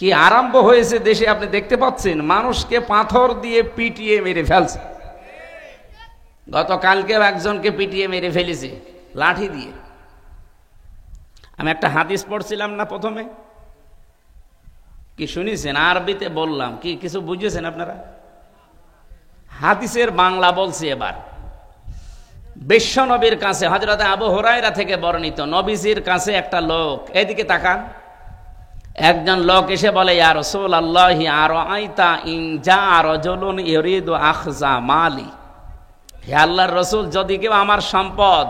কি আরম্ভ হয়েছে দেশে আপনি দেখতে পাচ্ছেন, মানুষকে পাথর দিয়ে পিটিয়ে মেরে ফেলছে। গতকালকেও একজনকে পিটিয়ে মেরে ফেলেছে লাঠি দিয়ে। আমি একটা হাদিস পড়ছিলাম না প্রথমে, কি শুনেছেন? আরবিতে বললাম, কি কিছু বুঝেছেন আপনারা? হাদিসের বাংলা বলছি এবার। বিশ্ব নবীর কাছে হযরত আবু হুরায়রা থেকে বর্ণিত, নবীজির কাছে একটা লোক, এদিকে তাকান, একজন লোক এসে বলে, ইয়া রাসূলুল্লাহি আরাআইতা ইন জা রাজুলুন ইউরিদু আখযা মালি, হে আল্লাহর রাসূল, যদি কেউ আমার সম্পদ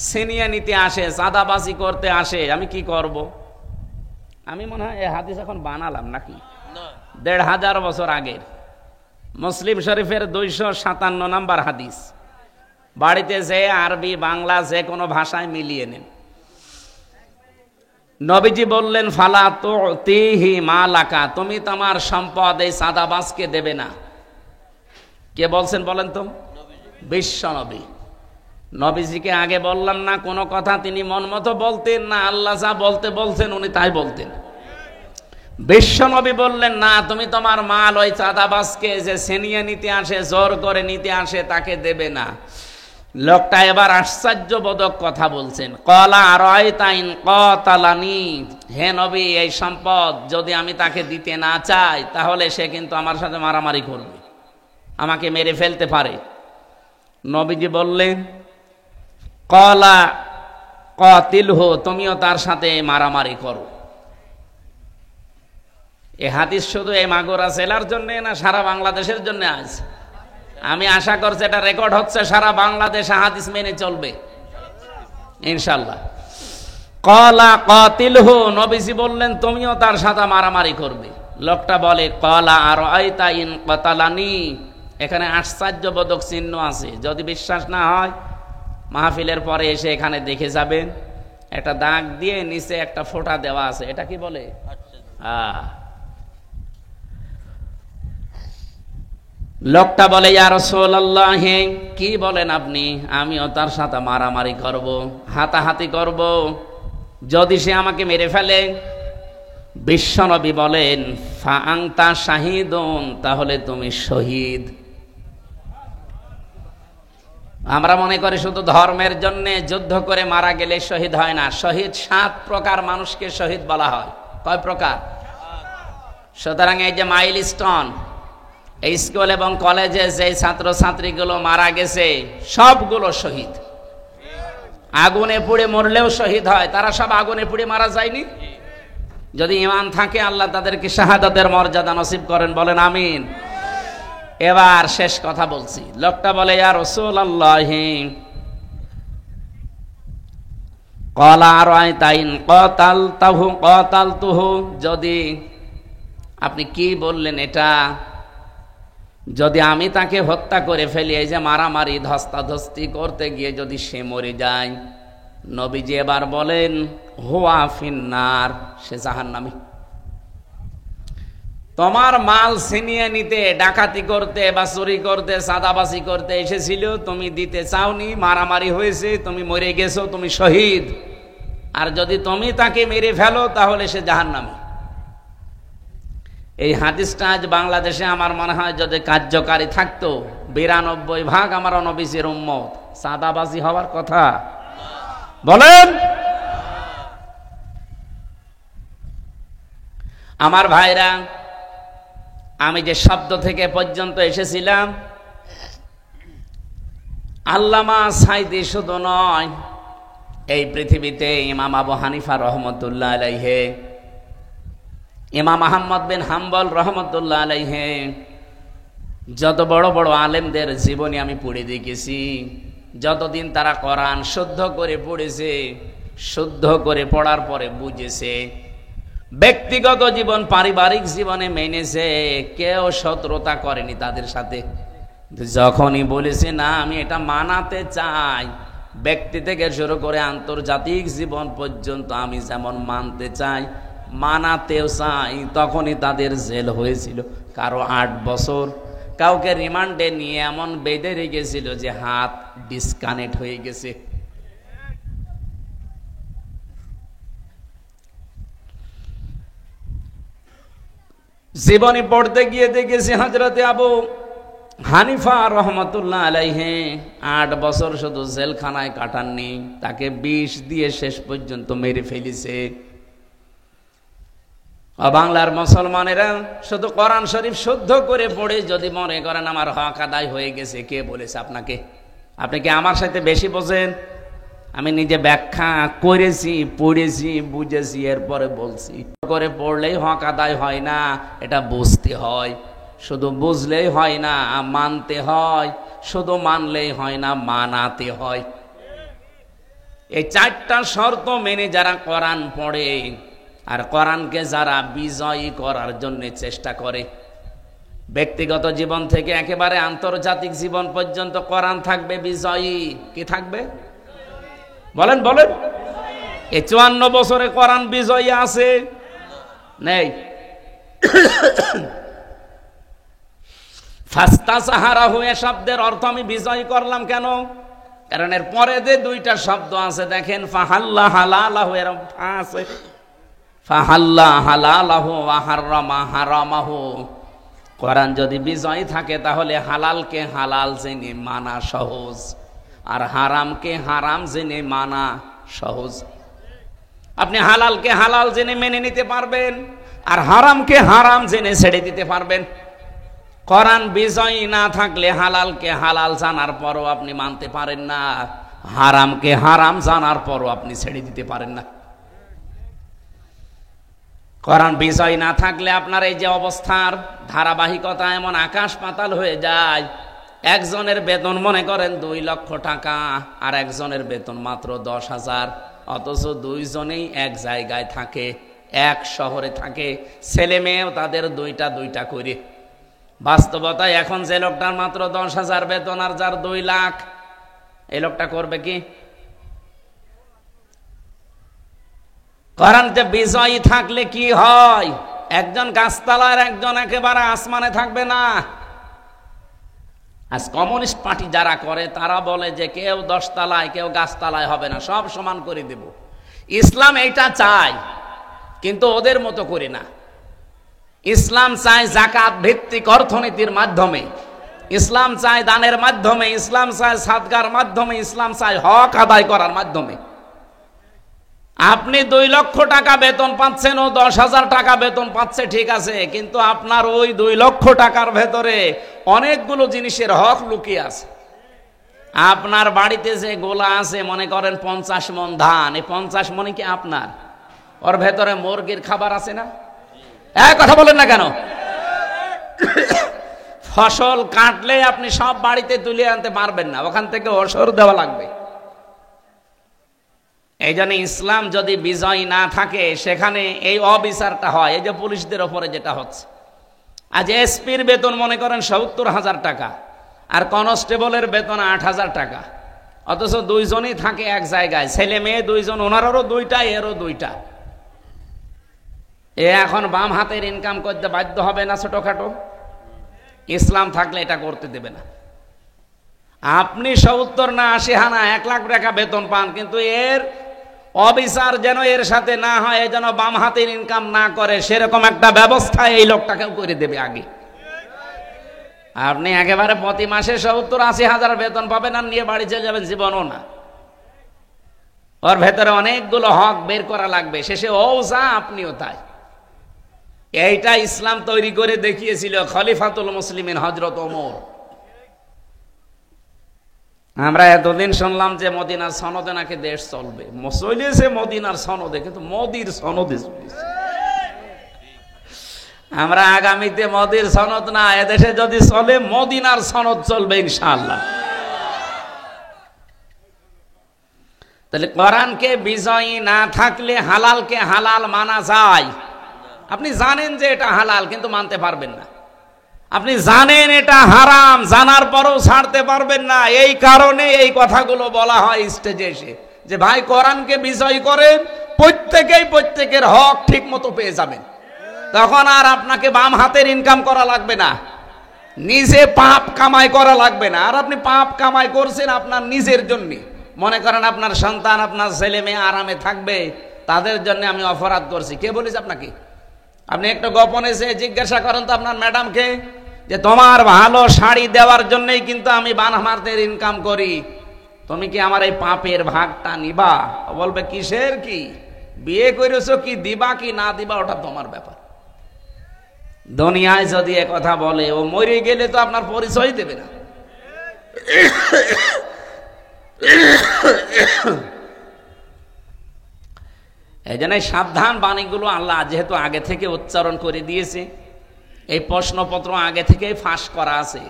ছিনিয়ে নিতে আসে, চাঁদাবাজি করতে আসে, আমি কি করব? আমি মনে হয় এই হাদিস এখন বানালাম নাকি, ১৫০০ বছর আগের, মুসলিম শরীফের ২৫৭ নম্বর হাদিস। বাড়িতে যে আরবি বাংলা যে কোনো ভাষায় মিলিয়ে নেন। নবীজি বললেন, ফালা তুতিহি মালাকা, তুমি তোমার সম্পদ এই চাঁদাবাজকে দেবে না। কে বলছেন বলেন তো? বিশ্ব নবী। নবীজিকে আগে বললাম না কোনো কথা তিনি মন মতো বলতেন না, আল্লাহ যা বলতে বলছেন উনি তাই বলতেন। বিশ্ব নবী বললেন, না, তুমি তোমার মাল ওই চাঁদাবাজকে যে ছিনিয়ে নিতে আসে, জোর করে নিতে আসে, তাকে দেবে না। লোকটা এবার আশ্চর্যবোধক কথা বলছেন, ক্বালা আরাআইতা ইন ক্বাতালানি, হে নবী, এই সম্পদ যদি আমি তাকে দিতে না চাই তাহলে সে কিন্তু আমার সাথে মারামারি করবে, আমাকে মেরে ফেলতে পারে। নবীজি বললেন, ক্বালা কাতিলহু, তুমিও তার সাথে মারামারি করো। এই হাদিস শুধু এই মাগুরা জেলার জন্য না সারা বাংলাদেশের জন্য আছে? আমি আশা করছি এটা রেকর্ড হচ্ছে, সারা বাংলাদেশ হাদিস মেনে চলবে ইনশাআল্লাহ। ক্বালা কাতিলহু, নবীজি বললেন তুমিও তার সাথে মারামারি করবে। লোকটা বলে, ক্বালা আরাআইতা ইন কাতালানি, এখানে আশ্চর্যবোধক চিহ্ন আছে, যদি বিশ্বাস না হয় মাহফিলের পরে এসে এখানে দেখে যাবেন, একটা দাগ দিয়ে নিচে একটা ফোঁটা দেওয়া আছে, এটা কি বলে? লোকটা বলে, ইয়া রাসূলুল্লাহ, কি বলেন আপনি? আমিও তার সাথে মারামারি করব, হাতাহাতি করব, যদি সে আমাকে মেরে ফেলে। বিশ্বনবী বলেন, ফা আনতা শাহীদুন, তাহলে তুমি শহীদ। আমরা মনে করি শুধু ধর্মের জন্য যুদ্ধ করে মারা গেলে শহীদ হয় না। শহীদ ৭ প্রকার মানুষকে শহীদ বলা হয়। কয় প্রকার? সুতরাং এই যে মাইলস্টোন, এই স্কুল এবং কলেজে যে ছাত্র ছাত্রীগুলো মারা গেছে সবগুলো শহীদ। আগুনে পুড়ে মরলেও শহীদ হয়, তারা সব আগুনে পুড়ে মারা যায়নি। যদি ঈমান থাকে আল্লাহ তাদেরকে শাহাদাতের মর্যাদা নসিব করেন, বলেন আমিন। এবার শেষ কথা বলছি। লোকটা বলে, ইয়া রাসূলুল্লাহ, ক্বালা আরাআইতা ইন কাতালতুহু, যদি আপনি কি বললেন এটা, যদি আমি তাকে হত্যা করে ফেলি, এই যে মারামারি ধস্তাধস্তি করতে গিয়ে যদি সে মরে যায়, নবীজি এবার বলেন, হুয়া ফিন্নার, সে জাহান্নামী। তোমার মাল ছিনিয়ে নিতে, ডাকাতি করতে বা চুরি করতে, চাঁদাবাজি করতে এসেছিল, তুমি দিতে চাওনি, মারামারি হয়েছে, তুমি মরে গেছো, তুমি শহীদ। আর যদি তুমি তাকে মেরে ফেলো তাহলে সে জাহান্নামী। এই হাদিসটা আজ বাংলাদেশে আমার মনে হয় যদি কার্যকারী থাকতো, ৯২% আমার নবীজির উম্মত, চাঁদাবাজি হওয়ার কথা বলেন। আমার ভাইরা, আমি যে শব্দ থেকে পর্যন্ত এসেছিলাম, আল্লামা সাঈদী শুধু নয়, এই পৃথিবীতে ইমাম আবু হানিফা রহমতুল্লাহ আলাইহি, ইমাম আহমদ বিন হাম্বল রহমতুল্লাহ আলাইহি, যত বড় বড় আলেমদের জীবনী আমি পড়ে দেখেছি, যতদিন তারা কোরআন শুদ্ধ করে পড়েছে, শুদ্ধ করে পড়ার পরে বুঝেছে, ব্যক্তিগত জীবন পারিবারিক জীবনে মেনেছে, কেউ শত্রুতা করেনি তাদের সাথে। যখনই বলেছে না আমি এটা মানাতে চাই, ব্যক্তি থেকে শুরু করে আন্তর্জাতিক জীবন পর্যন্ত আমি যেমন মানতে চাই, মানাতেও চাই, তখনই তাদের জেল হয়েছিল। কারো ৮ বছর, কাউকে রিমান্ডে নিয়ে এমন বেঁধে রেখেছিল যে হাত ডিসকানেক্ট হয়ে গেছে। জীবনী পড়তে গিয়ে দেখেছি হযরতে আবু হানিফা রহমতুল্লাহ আলাইহি 8 বছর শুধু জেলখানায় কাটাননি, তাকে বিষ দিয়ে শেষ পর্যন্ত মেরে ফেলেছে। বাংলার মুসলমানেরা শুধু কোরআন শরীফ শুদ্ধ করে পড়ে যদি মনে করেন আমার হক আদায় হয়ে গেছে, কে বলেছে আপনাকে? আপনি কি আমার সাথে বেশি বোঝেন? আমি নিজে ব্যাখ্যা করেছি, পড়েছি, বুঝেছি, এরপরে বলছি। করে পড়লেই হক আদায় হয় না, এটা বুঝতে হয়। শুধু বুঝলেই হয় না, মানতে হয়। শুধু মানলেই হয় না, মানাতে হয়। এই 4টা শর্ত মেনে যারা কোরআন পড়ে আর কোরআনকে যারা বিজয়ী করার জন্য চেষ্টা করে, ব্যক্তিগত জীবন থেকে একেবারে আন্তর্জাতিক জীবন পর্যন্ত কোরআন থাকবে বিজয়ী। কি থাকবে? বলেন বলেন। এই 54 বছরে কোরআন বিজয়ী আছে? নেই। ফাস্তাসাহারাহু এ শব্দের অর্থ আমি বিজয়ী করলাম কেন? কারণ এর পরে যে 2টা শব্দ আছে দেখেন, ফাহাল্লা হালালাহু, এর আছে ফাহাল্লা হালালাহু ওয়া হারামা হারামাহু। কোরআন যদি বিজয়ী থাকে তাহলে হালালকে হালাল জেনে মানা সহজ, আর হারামকে হারাম জেনে মানা সহজ। আপনি হালালকে হালাল জেনে মেনে নিতে পারবেন, আর হারামকে হারাম জেনে ছেড়ে দিতে পারবেন। কোরআন বিজয়ী না থাকলে হালালকে হালাল জানার পরও আপনি মানতে পারেন না, হারামকে হারাম জানার পরও আপনি ছেড়ে দিতে পারেন না। কোরআন বিজয় না থাকলে আপনার এই যে অবস্থার ধারাবাহিকতা এমন আকাশ পাতাল হয়ে যায়। একজনের বেতন মনে করেন 2 লক্ষ টাকা, আর একজনের বেতন মাত্র 10,000, অথচ 2 জনেই এক জায়গায় থাকে, এক শহরে থাকে, ছেলে মেয়েও তাদের 2টা করে। বাস্তবতায় এখন যে লোকটার মাত্র 10,000 বেতন আর যার 2 লাখ, এই লোকটা করবে কি? কোরআন যে বিজয়ী থাকলে কি হয়? একজন গাছতলার, একজন একেবারে আসমানে থাকবে না। আজ কমিউনিস্ট পার্টি যারা করে তারা বলে যে কেউ 10 তলায় কেউ গাছতলায় হবে না, সব সমান করে দেব। ইসলাম এইটা চায়, কিন্তু ওদের মতো করে না। ইসলাম চায় যাকাত ভিত্তিক অর্থনীতির মাধ্যমে, ইসলাম চায় দানের মাধ্যমে, ইসলাম চায় সাদকার মাধ্যমে, ইসলাম চায় হক আদায় করার মাধ্যমে। আপনি 2 লক্ষ টাকা বেতন পাচ্ছেন, ও 10,000 টাকা বেতন পাচ্ছে, ঠিক আছে, কিন্তু আপনার ওই 2 লক্ষ টাকার ভেতরে অনেকগুলো জিনিসের হক লুকিয়ে আছে। আপনার বাড়িতে যে গোলা আছে, মনে করেন 50 মণ ধান, এই 50 মণই কি আপনার? ওর ভেতরে মুরগির খাবার আছে না? কথা বলেন না কেন? ফসল কাটলে আপনি সব বাড়িতে তুলে আনতে পারবেন না, ওখান থেকে ওসর দেওয়া লাগবে। এই জন্য ইসলাম যদি বিজয় না থাকে সেখানে এই অবিচারটা হয়। এই যে পুলিশদের ওপরে যেটা হচ্ছে, আজ এসপির বেতন মনে করেন 70,000 টাকা, আর কনস্টেবলের বেতন 8,000 টাকা, অথচ 2 জনই থাকে এক জায়গায়, ছেলে মেয়ে 2 জন, ওনারও 2টা, এরও 2টা। এ এখন বাম হাতের ইনকাম করতে বাধ্য হবে না ছোটখাটো? ইসলাম থাকলে এটা করতে দেবে না। আপনি 70 না 80 আনা 1 লাখ টাকা বেতন পান, কিন্তু এর অবিচার যেন এর সাথে না হয়, এই যেন বাম হাতের ইনকাম না করে, সেরকম একটা ব্যবস্থা এই লোকটাকেও করে দেবে আগে। আপনি একেবারে প্রতি মাসে 70-80 হাজার বেতন পাবেন আর নিয়ে বাড়ি চলে যাবেন, জীবনও না। ওর ভেতরে অনেকগুলো হক বের করা লাগবে, শেষে ও যা আপনিও তাই। এইটা ইসলাম তৈরি করে দেখিয়েছিল খলিফাতুল মুসলিমিন হযরত ওমর। আমরা এতদিন শুনলাম যে মদিনার সনদে নাকি দেশ চলবে, চলেছে মদিনার সনদে, কিন্তু মোদির সনদে চলেছে। আমরা আগামীতে মোদির সনদ না, এদেশে যদি চলে মদিনার সনদ চলবে ইনশাআল্লাহ। তাহলে কোরআনকে বিজয়ী না থাকলে হালালকে হালাল মানা যায়। আপনি জানেন যে এটা হালাল, কিন্তু মানতে পারবেন না। আপনি জানেন এটা হারাম, জানার পরেও ছাড়তে পারবেন না। এই কারণে এই কথাগুলো বলা হয় স্টেজে এসে, যে ভাই কোরআনকে বিজয় করেন, প্রত্যেকেই প্রত্যেকের হক ঠিক মতো পেয়ে যাবেন। তখন আর আপনাকে বাম হাতের ইনকাম করা লাগবে না, নিজে পাপ কামাই করা লাগবে না। আর আপনি পাপ কামাই করছেন আপনার নিজের জন্য, মনে করেন আপনার সন্তান, আপনার ছেলে মেয়ে আরামে থাকবে, তাদের জন্য আমি অপরাধ করছি। কে বলেছে আপনাকে? আপনি একটু গোপনে যে জিজ্ঞাসা করেন তো আপনার ম্যাডামকে যে তোমার ভালো শাড়ি দেওয়ার জন্যই কিন্তু আমি বানামার্তের ইনকাম করি, তুমি কি আমার এই পাপের ভাগটা নিবা? বলবে কিসের কি, বিয়ে করেছো কি দিবা কি না দিবা ওটা তোমার ব্যাপার। দুনিয়ায় যদি এ কথা বলে, ও মরে গেলে তো আপনার পরিচয় দেবে না। এই জন্য সাবধান বাণীগুলো আল্লাহ যেহেতু আগে থেকে উচ্চারণ করে দিয়েছে, এই প্রশ্নপত্র আগে থেকেই ফাঁস করা আছে,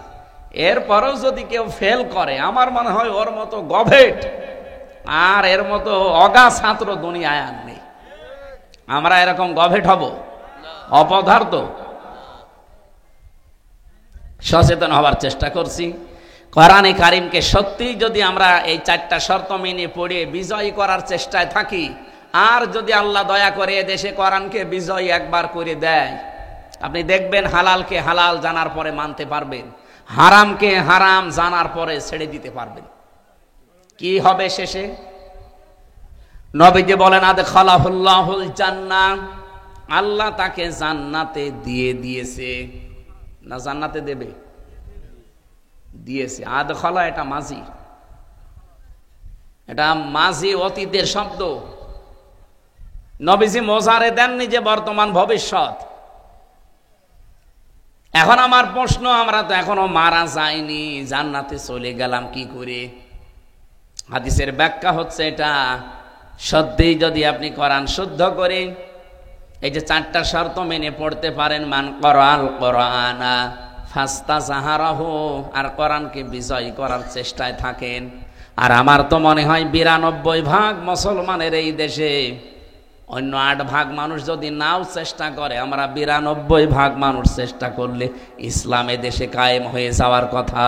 এরপরেও যদি কেউ ফেল করে, আমার মনে হয় ওর মতো গভেট আর এর মতো অগা ছাত্র দুনিয়ায় আর নেই। আমরা এরকম গভেট হব? অপদার্থ। সচেতন হবার চেষ্টা করছি। কোরআনে কারিমকে সত্যি যদি আমরা এই 4টা শর্ত মেনে পড়ে বিজয়ী করার চেষ্টায় থাকি, আর যদি আল্লাহ দয়া করে দেশে কোরআনকে বিজয়ী একবার করে দেয়, আপনি দেখবেন হালালকে হালাল জানার পরে মানতে পারবেন, হারামকে হারাম জানার পরে ছেড়ে দিতে পারবেন। কি হবে শেষে? নবীজি বলেন আদখালাহুল্লাহুল জান্নাহ, আল্লাহ তাকে জান্নাতে দিয়ে দিয়েছে। না জান্নাতে দেবে? দিয়েছে। আদখালা এটা মাঝি, এটা মাঝি অতীতের শব্দ। নবীজি মোজারে দেননি যে বর্তমান ভবিষ্যৎ। এখন আমার প্রশ্ন, আমরা তো এখনো মারা যাইনি, জান্নাতে চলে গেলাম কি করে? হাদিসের ব্যাখ্যা হচ্ছে এটা, সত্যিই যদি আপনি কোরআন শুদ্ধ করে এই যে 4টা শর্ত মেনে পড়তে পারেন, মান করাল কোরআনা ফাস্তাজাহারাহু, আর কোরআনকে বিজয় করার চেষ্টায় থাকেন। আর আমার তো মনে হয় 92% মুসলমানের এই দেশে, অন্য 8% মানুষ যদি নাও চেষ্টা করে, আমরা 92% মানুষ চেষ্টা করলে ইসলামে দেশে কায়েম হয়ে যাওয়ার কথা,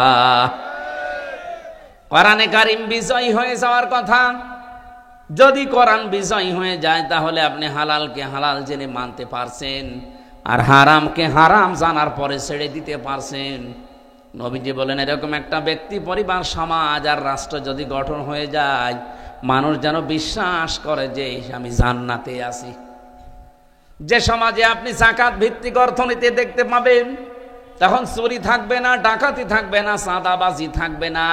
কোরআনে কারিম বিজয়ী হয়ে যাওয়ার কথা। যদি কোরআন বিজয়ী হয়ে যায়, তাহলে আপনি হালালকে হালাল জেনে মানতে পারছেন, আর হারামকে হারাম জানার পরে ছেড়ে দিতে পারছেন। নবীজি বলেন এরকম একটা ব্যক্তি, পরিবার, সমাজ আর রাষ্ট্র যদি গঠন হয়ে যায়, মানুষ যেন বিশ্বাস করে যে আমি জান্নাতে আছি। যে সমাজে আপনি যাকাত ভিত্তিক অর্থনীতি দেখতে পাবেন, তখন চুরি থাকবে না, ডাকাতি থাকবে না, চাঁদাবাজি থাকবে না,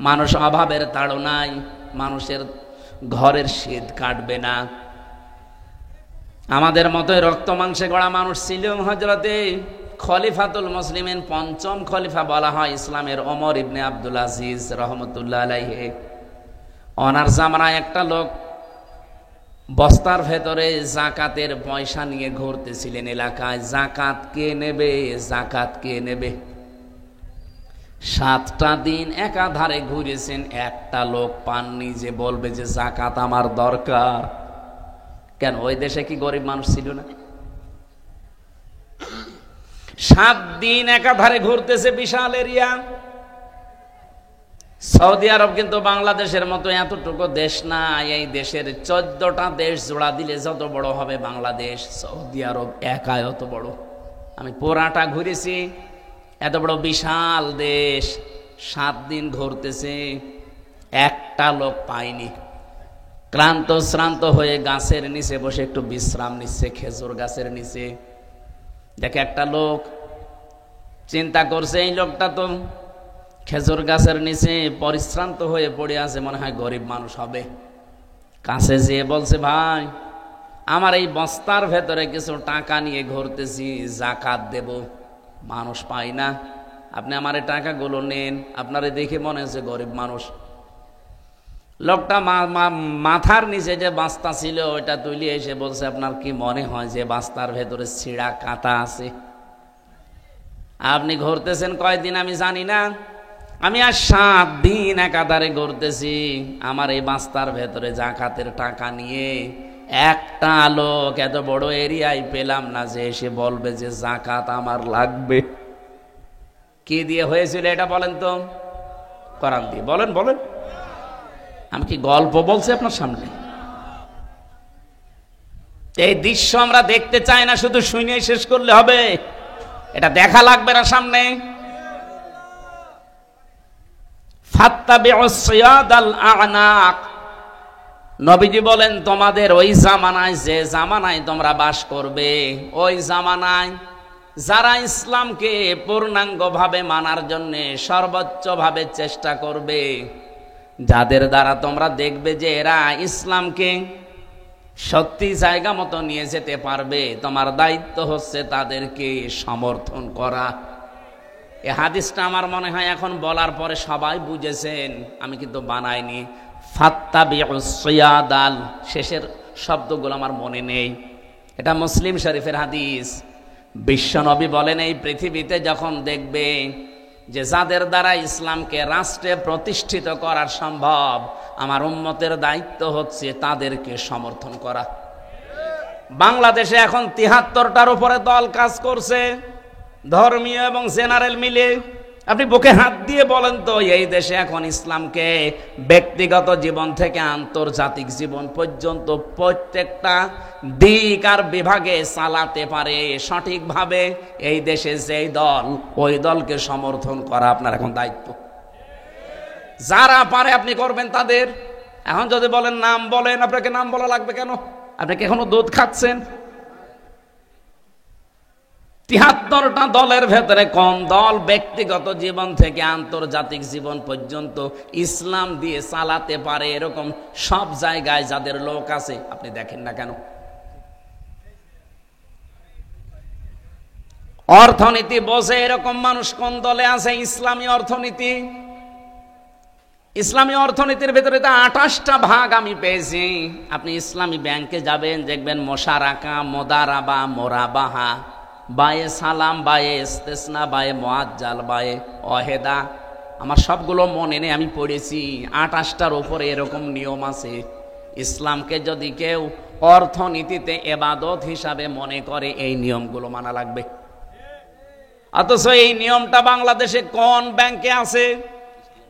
মানুষ অভাবের তাড়নায় মানুষের ঘরের শীত কাটবে না। আমাদের মতো রক্ত মাংসে গড়া মানুষ ছিল হযরতে খলিফাতুল মুসলিমিন, 5ম খলিফা বলা হয় ইসলামের, ওমর ইবনে আব্দুল আজিজ রহমতুল্লাহ আলাইহি। ওনার জামানায় একটা লোক বস্তার ভেতরে জাকাতের পয়সা নিয়ে ঘুরতেছিলেন এলাকায়। জাকাত কে নেবে, জাকাত কে নেবে? 7টা দিন একাধারে ঘুরেছেন, একটা লোক পাননি যে বলবে যে জাকাত আমার দরকার। কেন, ওই দেশে কি গরিব মানুষ ছিল না? 7 দিন একাধারে ঘুরতেছে, বিশাল এরিয়া। সৌদি আরব কিন্তু বাংলাদেশের মতো এতটুকু দেশ না, এই দেশের 14টা দেশ জোড়া দিলে যত বড় হবে বাংলাদেশ, সৌদি আরব একাই অত বড়। আমি পুরাটা ঘুরেছি, এত বড় বিশাল দেশ, 7 দিন ঘুরতেছে, একটা লোক পাইনি। ক্লান্ত শ্রান্ত হয়ে গাছের নিচে বসে একটু বিশ্রাম নিচ্ছে, খেজুর গাছের নিচে। দেখে একটা লোক, চিন্তা করছে এই লোকটা তো খেজুর গাছের নিচে পরিশ্রান্ত হয়ে পড়ে আছে, মনে হয় গরিব মানুষ হবে। কাছে যেয়ে বলছে, ভাই আমার এই বস্তার ভেতরে কিছু টাকা নিয়ে ঘুরতেছি, জাকাত দেব, মানুষ পাই না, আপনি আমার এই টাকাগুলো নেন, আপনারে দেখে মনে হচ্ছে গরিব মানুষ। লোকটা মাথার নিচে যে বাস্তা ছিল ওইটা তুলে এসে বলছে, আপনার কি মনে হয় যে বাস্তার ভেতরে ছিঁড়া কাঁটা আছে? আপনি ঘুরতেছেন কয়দিন আমি জানি না, আমি আর 7 দিন একাধারে ঘুরতেছি, আমার এই বাস্তার ভেতরে জাকাতের টাকা নিয়ে একটা লোক এত বড় এরিয়ায় পেলাম না যে এসে বলবে যে জাকাত আমার লাগবে। কি দিয়ে হয়েছিল এটা বলেন তো? কোরআন দিয়ে। বলেন বলেন, আমি কি গল্প বলছি আপনার সামনে? এই দৃশ্য আমরা দেখতে চাই না, শুধু শুনে শেষ করলে হবে, এটা দেখা লাগবে না সামনে। ফাত্তাবিউস সিয়াদাল আ'নাক, নবীজি বলেন, তোমাদের ওই জামানায়, যে জামানায় তোমরা বাস করবে, ওই জামানায় যারা ইসলামকে পূর্ণাঙ্গভাবে মানার জন্য সর্বোচ্চভাবে চেষ্টা করবে, যাদের দ্বারা তোমরা দেখবে যে এরা ইসলামকে সত্যি জায়গা মতো নিয়ে যেতে পারবে, তোমার দায়িত্ব হচ্ছে তাদেরকে সমর্থন করা। এই হাদিসটা আমার মনে হয় এখন বলার পরে সবাই বুঝেছেন, আমি কিন্তু বানাইনি। ফাত্তাবিউস সিয়াদাল, শেষের শব্দগুলো আমার মনে নেই, এটা মুসলিম শরীফের হাদিস। বিশ্বনবী বলেন, এই পৃথিবীতে যখন দেখবে যে যাদের দ্বারা ইসলামকে রাষ্ট্রে প্রতিষ্ঠিত করা সম্ভব, আমার উম্মতের দায়িত্ব হচ্ছে তাদেরকে সমর্থন করা। বাংলাদেশে এখন ৭৩টার উপরে দল কাজ করছে, ধর্মীয় এবং জেনারেল মিলে। আপনি বুকে হাত দিয়ে বলেন তো, এই দেশে এখন ইসলামকে ব্যক্তিগত জীবন থেকে আন্তর্জাতিক জীবন পর্যন্ত প্রত্যেকটা দিক আর বিভাগে চালাতে পারে সঠিকভাবে এই দেশে যেই দল, ওই দলকে সমর্থন করা আপনার এখন দায়িত্ব। যারা পারে আপনি করবেন তাদের। এখন যদি বলেন নাম বলেন, আপনাকে নাম বলা লাগবে কেন? আপনি কি এখনো দুধ খাচ্ছেন? ৭৩টা দলের ভেতরে কোন দল ব্যক্তিগত জীবন থেকে আন্তর্জাতিক জীবন পর্যন্ত ইসলাম দিয়ে চালাতে পারে এরকম সব জায়গায় যাদের লোক আছে, আপনি দেখেন না কেন? অর্থনীতি বোঝে এরকম মানুষ কোন দলে আছে? ইসলামী অর্থনীতি। ইসলামী অর্থনীতির ভেতরে তো ২৮টা ভাগ আমি পেয়েছি। আপনি ইসলামী ব্যাংকে যাবেন, দেখবেন মোশারাকা, মোদারাবা, মোরাবাহা, বায়ে সালাম, বায়ে ইস্তেসনা, বায়ে মুআজ্জাল, বায়ে ওয়াহেদা। আমার সবগুলো মনে নেই, আমি পড়েছি। ২৮টার উপরে এরকম নিয়ম আছে। ইসলামকে যদি কেউ অর্থনীতিতে ইবাদত হিসাবে মনে করে, এই নিয়মগুলো মানা লাগবে। অথচ এই নিয়মটা বাংলাদেশে কোন ব্যাংকে আছে?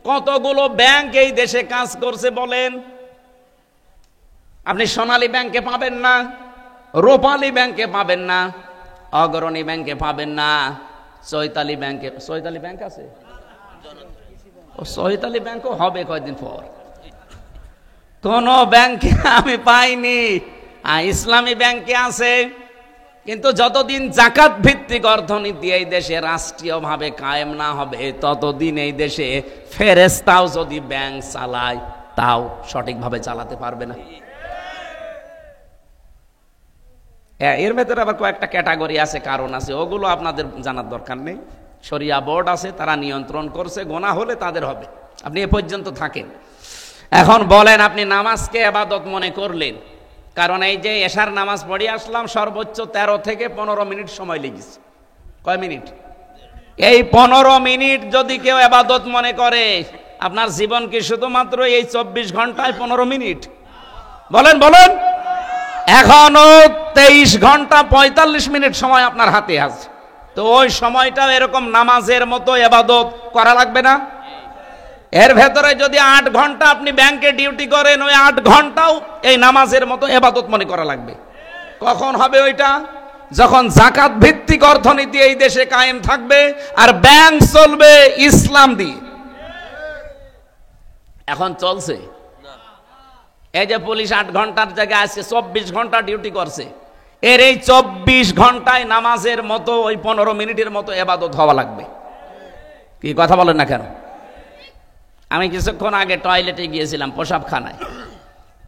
কতগুলো ব্যাংক এই দেশে কাজ করছে বলেন? আপনি সোনালী ব্যাংকে পাবেন না, রূপালী ব্যাংকে পাবেন না, অগ্রণী ব্যাংকে পাবেন না, চৈতালি ব্যাংকে। চৈতালি ব্যাংক আছে? ও চৈতালি ব্যাংকও হবে কয়েকদিন পর। কোন ব্যাংকে আমি পাইনি। ইসলামী ব্যাংকে আছে, কিন্তু যতদিন জাকাত ভিত্তিক অর্থনীতি এই দেশে রাষ্ট্রীয়ভাবে কায়েম না হবে, ততদিন এই দেশে ফেরেশতাও যদি ব্যাংক চালায়, তাও সঠিকভাবে চালাতে পারবে না। এর ভেতরে আবার কয়েকটা ক্যাটাগরি আছে, কারণ আছে, ওগুলো আপনাদের জানার দরকার নেই। শরিয়া বোর্ড আছে, তারা নিয়ন্ত্রণ করছে, গোনা হলে তাদের হবে। আপনি এ পর্যন্ত থাকেন। এখন বলেন, আপনি নামাজকে ইবাদত মনে করলেন, কারণ এই যে এশার নামাজ পড়ে আসলাম, সর্বোচ্চ ১৩ থেকে ১৫ মিনিট সময় লেগেছে। কয় মিনিট? এই ১৫ মিনিট যদি কেউ ইবাদত মনে করে, আপনার জীবন কি শুধুমাত্র এই ২৪ ঘন্টায় ১৫ মিনিট? বলেন বলেন। এখনো ২৩ ঘন্টা ৪৫ মিনিট সময় আপনার হাতে আছে। তো ওই সময়টা এরকম নামাজের মতো ইবাদত করা লাগবে না? এর ভেতরে যদি ৮ ঘন্টা আপনি ব্যাংকে ডিউটি করেন, ওই ৮ ঘন্টাও এই নামাজের মতো ইবাদত মনে করা লাগবে। কখন হবে ওইটা? যখন জাকাত ভিত্তিক অর্থনীতি এই দেশে কায়েম থাকবে আর ব্যাংক চলবে ইসলাম দিয়ে। এখন চলছে। এই যে পুলিশ ৮ ঘন্টার জায়গায় আজকে ২৪ ঘন্টা ডিউটি করছে, এর এই ২৪ ঘন্টায় নামাজের মতো ওই ১৫ মিনিটের মতো ইবাদত হওয়া লাগবে। কি কথা বলেন না কেন? আমি কিছুক্ষণ আগে টয়লেটে গিয়েছিলাম, পেশাবখানায়।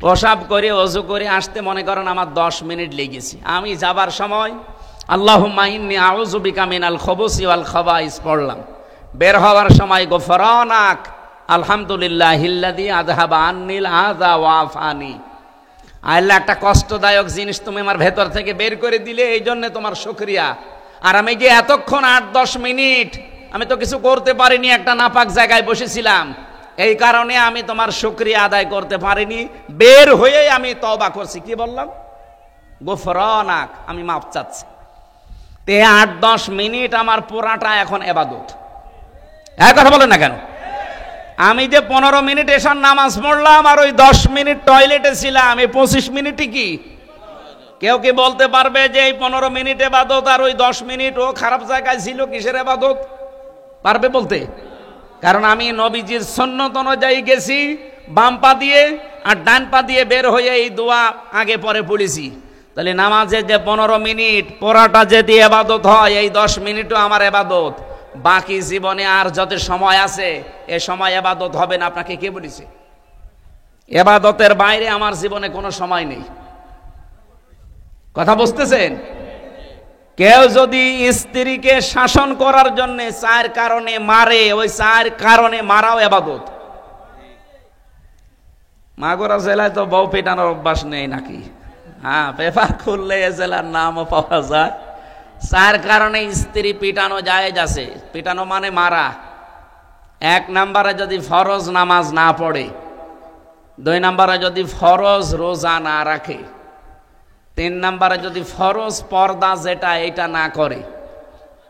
পেশাব করে ওযু করে আসতে মনে করেন আমার ১০ মিনিট লেগেছে। আমি যাবার সময় আল্লাহুম্মা ইন্নী আউযু বিকা মিনাল খুবুসি ওয়াল খাবাইস পড়লাম। বের হওয়ার সময় গফরানাক আলহামদুলিল্লাহিল্লাযী আযহাবা আন্নিল আযা ওয়া আফানি। আল্লাহ, একটা কষ্টদায়ক জিনিস তুমি আমার ভেতর থেকে বের করে দিলে, এই জন্য তোমার শুকরিয়া। আর আমি যে এতক্ষণ ৮-১০ মিনিট আমি তো কিছু করতে পারিনি, একটা নাপাক জায়গায় বসেছিলাম, এই কারণে আমি তোমার শুকরিয়া আদায় করতে পারিনি। বের হয়ে আমি তওবা করছি। কি বললাম? গফরানাক, আমি মাফ চাচ্ছি। তে ৮-১০ মিনিট আমার পুরাটা এখন ইবাদত। এক কথা বলেন না কেন? আমি যে ১৫ মিনিট এশার নামাজ পড়লাম আর ওই ১০ মিনিট টয়লেটে ছিলাম, এই ২৫ মিনিটই কি? কেউ কি বলতে পারবে যে এই ১৫ মিনিট ইবাদত আর ওই ১০ মিনিট ও খারাপ জায়গায় ছিল, কিসের ইবাদত? পারবে বলতে? কারণ আমি নবীজির সুন্নত অনুযায়ী গেছি, বাম পা দিয়ে আর ডান পা দিয়ে বের হয়ে এই দোয়া আগে পরে পড়েছি। তাহলে নামাজে যে 15 মিনিট পড়াটা যদি এবাদত হয়, এই 10 মিনিটও আমার এবাদত। বাকি জীবনে আর যত সময় আছে এ সময় এবাদত হবে না। আপনাকে কে বলেছে? এবাদতের বাইরে আমার জীবনে কোনো সময় নেই। কথা বুঝতেছেন? কেউ যদি স্ত্রীকে শাসন করার জন্য 4 কারণে মারে, ওই 4 কারণে মারাও এবাদত। মাগুরা জেলায় তো বউ পেটানোর অভ্যাস নেই নাকি? হ্যাঁ, পেপার খুললে এ জেলার নামও পাওয়া যায়। 4 কারণে স্ত্রী পিটানো জায়েজ আছে। পিটানো মানে মারা। 1 নম্বরে যদি ফরজ নামাজ না পড়ে, 2 নম্বরে যদি ফরজ রোজা না রাখে, 3 নম্বরে যদি ফরজ পর্দা যেটা এটা না করে,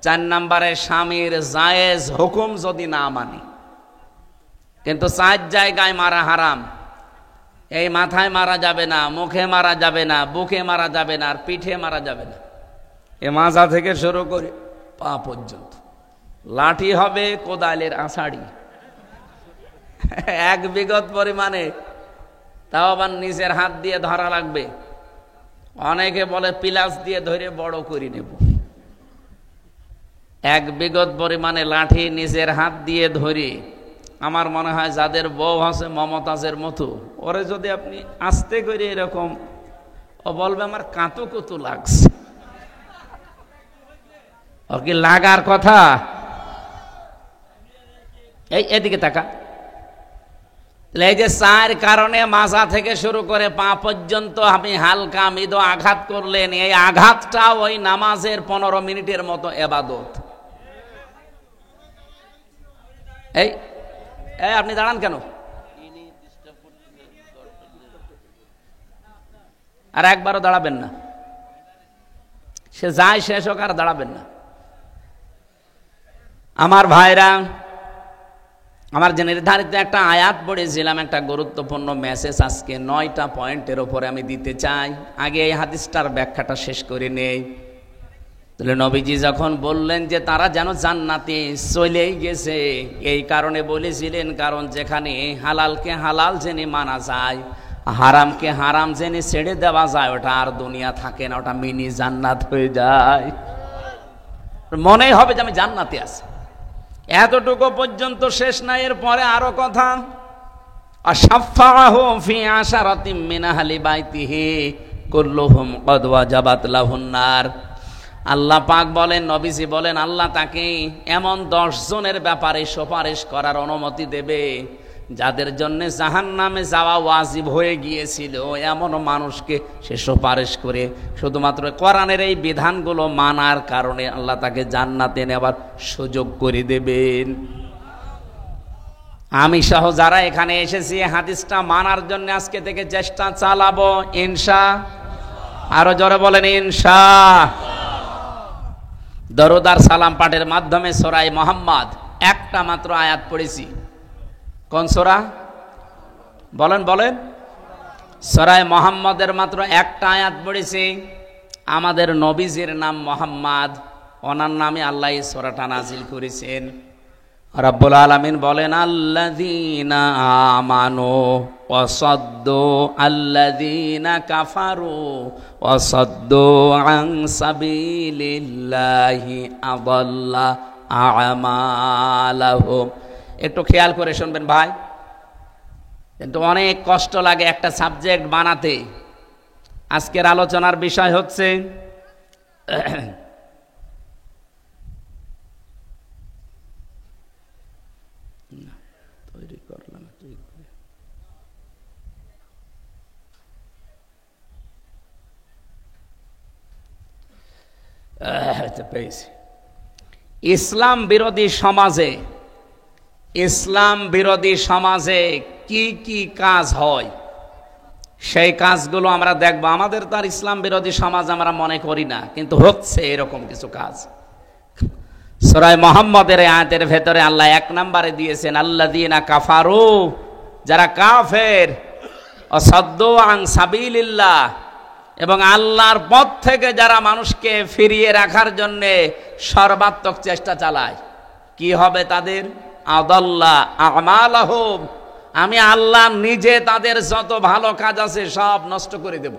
4 নম্বরে স্বামীর জায়েজ হুকুম যদি না মানে। কিন্তু 4 জায়গায় মারা হারাম। এই মাথায় মারা যাবে না, মুখে মারা যাবে না, বুকে মারা যাবে না, আর পিঠে মারা যাবে না। এ মাজা থেকে শুরু করে পা পর্যন্ত লাঠি হবে কোদালের আষাঢ়ি, 1 বিঘত পরিমাণে, তাও আবার নিজের হাত দিয়ে ধরা লাগবে। অনেকে বলে পিলাস দিয়ে ধরে বড় করে নেব। 1 বিঘত পরিমাণে লাঠি নিজের হাত দিয়ে ধরে, আমার মনে হয় যাদের বউ আছে মমতাজের মতো, ওরে যদি আপনি আস্তে করে এরকম, ও বলবে আমার কাঁতু কুতু লাগছে। ওর কি লাগার কথা? এদিকে তাকা। এই যে 4 কারণে মাজা থেকে শুরু করে পা পর্যন্ত আপনি হালকা মৃদু আঘাত করলেন, এই আঘাতটা ওই নামাজের 15 মিনিটের মতো এবাদত। এই আপনি দাঁড়ান কেন? আর একবারও দাঁড়াবেন না। সে যায় শেষ হোক, আর দাঁড়াবেন না। আমার ভাইরা, আমার যে নির্ধারিত একটা আয়াত পড়েছিলাম, একটা গুরুত্বপূর্ণ মেসেজ আজকে 9টা পয়েন্টের ওপরে আমি দিতে চাই। আগে এই হাদিসটার ব্যাখ্যাটা শেষ করে নেই। তাহলে নবীজি যখন বললেন যে তারা যেন জান্নাতে চলেই গেছে, এই কারণে বলেছিলেন, কারণ যেখানে হালালকে হালাল জেনে মানা যায়, হারামকে হারাম জেনে ছেড়ে দেওয়া যায়, ওটা আর দুনিয়া থাকে না, ওটা মিনি জান্নাত হয়ে যায়। মনে হবে যে আমি জান্নাতে আছি। এতটুকু পর্যন্ত শেষ না, এর পরে আরো কথা। আশাফাহু ফি আশারাতিম মিন আহলি বাইতিহি কুল্লুহুম ক্বাদ ওয়াজাবাত লাহুন নার। আল্লাহ পাক বলেন, নবীজি বলেন, আল্লাহ তাকে এমন 10 জনের ব্যাপারে সুপারিশ করার অনুমতি দেবে যাদের জন্য জাহান্নামে যাওয়া ওয়াজিব হয়ে গিয়েছিল। এমন মানুষকে সে সুপারিশ করে শুধুমাত্র কোরআনের এই বিধানগুলো মানার কারণে আল্লাহ তাকে জান্নাতে নেবার সুযোগ করে দেবেন। আমি সহ যারা এখানে এসেছি হাদিসটা মানার জন্য আজকে থেকে চেষ্টা চালাবো, ইনশাআল্লাহ। আরো জোরে বলেন ইনশাআল্লাহ। দরুদ আর সালাম পাঠের মাধ্যমে সূরা মুহাম্মদ একটা মাত্র আয়াত পড়েছি। কোন সূরা? বলেন বলেন। সূরা মুহাম্মদের মাত্র একটা আয়াত পড়েছি। আমাদের নবীজির নাম মুহাম্মদ, ওনার নামে আল্লাহ এই সূরাটা নাজিল করেছেন। রব্বুল আলামিন বলেন, আল্লাযীনা আমানু ওয়া সাদ্দু আল্লাযীনা কাফারু ওয়া সাদ্দু আন সাবিলিল্লাহি আযাল্লা আমালাহুম। একটু খেয়াল করে শুনবেন ভাই, কিন্তু অনেক কষ্ট লাগে একটা সাবজেক্ট বানাতে। আজকের আলোচনার বিষয় হচ্ছে ইসলাম বিরোধী সমাজে, ইসলাম বিরোধী সমাজে কি কি কাজ হয় সেই কাজগুলো আমরা দেখব। আমাদের তো আর ইসলাম বিরোধী সমাজ আমরা মনে করি না, কিন্তু হচ্ছে এরকম কিছু কাজ। সূরা মুহাম্মদের আয়াতের ভেতরে আল্লাহ 1 নম্বরে দিয়েছেন আল্লাযীনা কাফারু, যারা কাফের, ওয়াসাদ্দু আন সাবিলিল্লাহ, এবং আল্লাহর পথ থেকে যারা মানুষকে ফিরিয়ে রাখার জন্য সর্বাত্মক চেষ্টা চালায়। কি হবে তাদের? আদাল্লা আমালাহুম, আমি আল্লাহ নিজে তাদের যত ভালো কাজ আছে সব নষ্ট করে দেব।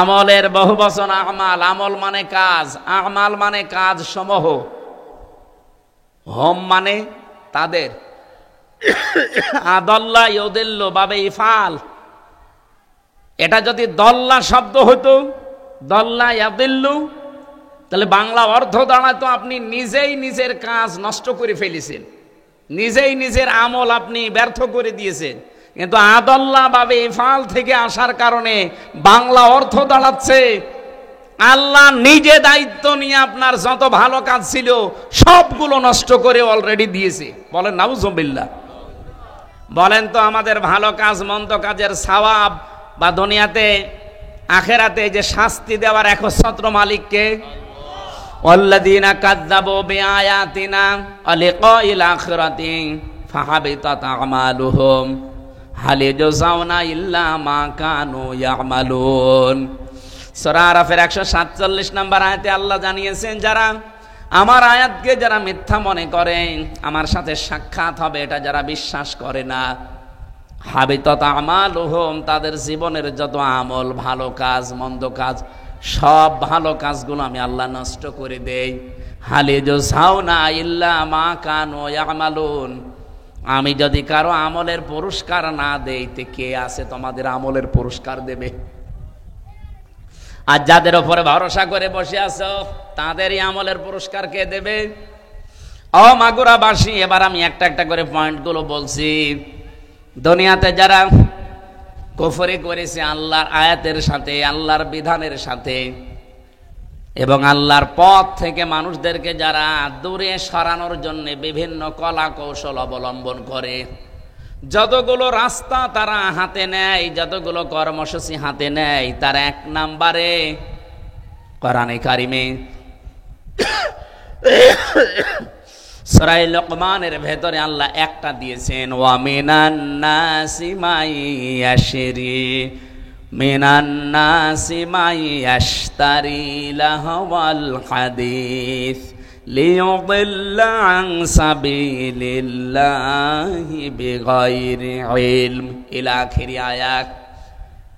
আমলের বহু বচন আমাল, আমল মানে কাজ, আমাল মানে কাজ সমূহ, হোম মানে তাদের, আদল্লা ইউদিল্লু বাবে ইফাল, এটা যদি দল্লা শব্দ হতো, দল্লা ইয়াদিল্লু, তাহলে বাংলা অর্থ দাঁড়াতো আপনি নিজেই নিজের কাজ নষ্ট করে ফেলেছেন, নিজেই নিজের আমল আপনি ব্যর্থ করে দিয়েছেন। কিন্তু আদল্লা বাবে ইফাল থেকে আসার কারণে বাংলা অর্থ দাঁড়াচ্ছে আল্লাহ নিজে দায়িত্ব নিয়ে আপনার যত ভালো কাজ ছিল সবগুলো নষ্ট করে অলরেডি দিয়েছে। বলেন নাউজুবিল্লাহ। বলেন তো আমাদের ভালো কাজ মন্দ কাজের সওয়াব বা দুনিয়াতে আখেরাতে যে শাস্তি দেওয়ার একচ্ছত্র মালিককে? ওয়াল্লাযীনা কাযযাবু বিআয়াতিনা ওয়া লিকাইল আখিরাতি ফাহাবিতাত আমালুহুম হাল ইয়াজজাউনা ইল্লা মা কানু ইয়ামালুন। সূরা আরাফের 147 নম্বর আয়াতে আল্লাহ জানিয়েছেন, যারা আমার আয়াতকে যারা মিথ্যা মনে করে, আমার সাথে সাক্ষাৎ হবে এটা যারা বিশ্বাস করে না, হাবিতাত আমালুহুম, তাদের জীবনের যত আমল, ভালো কাজ মন্দ কাজ, সব ভালো কাজগুলো আমি আল্লাহ নষ্ট করে দেই। হাল ইয়াজজাউনা ইল্লা মা কানু ইয়ামালুন, আমি যদি কারো আমলের পুরস্কার না দেই তে কে আছে তোমাদের আমলের পুরস্কার দেবে? আর যাদের উপরে ভরসা করে বসে আছো তাদেরই আমলের পুরস্কার কে দেবে? ও মাগুরাবাসী, এবার আমি একটা একটা করে পয়েন্টগুলো বলছি। দুনিয়াতে যারা কুফরি করেছে আল্লাহর আয়াতের সাথে, আল্লাহর বিধানের সাথে, এবং আল্লাহর পথ থেকে মানুষদেরকে যারা দূরে সরানোর জন্য বিভিন্ন কলা কৌশল অবলম্বন করে, যতগুলো রাস্তা তারা হাতে নেয়, যতগুলো কর্মসূচি হাতে নেয়, তার এক নম্বরে কোরআনে কারিমে সূরা লোকমানের ভেতরে আল্লাহ একটা দিয়েছেন, ওয়া মিনান নাসি মাই ইয়াশরি মিনান নাসি মাই ইয়াশতারি লাহওয়াল হাদিস লিয়ুদিল্লা আন সাবিলিল্লাহি বিগাইরি ইলম ইলা আখিরি আয়াত।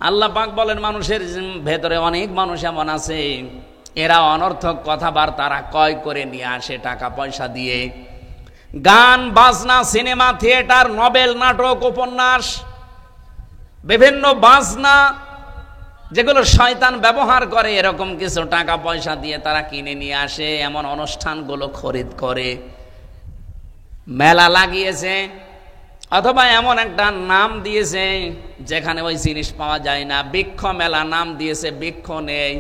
আল্লাহ পাক বলেন, মানুষের ভেতরে অনেক মানুষ এমন আছে এরা অনর্থক কথাবার্তা ক্রয় করে নিয়ে আসে টাকা পয়সা দিয়ে, গান বাজনা, সিনেমা, থিয়েটার, নভেল, নাটক, উপন্যাস, বিভিন্ন বাজনা যেগুলো শয়তান ব্যবহার করে, এরকম কিছু টাকা পয়সা দিয়ে তারা কিনে নিয়ে আসে, এমন অনুষ্ঠানগুলো খরিদ করে, মেলা লাগিয়েছে, অথবা এমন একটা নাম দিয়েছে যেখানে ওই জিনিস পাওয়া যায় না, বৃক্ষ মেলা নাম দিয়েছে, বৃক্ষ নেই,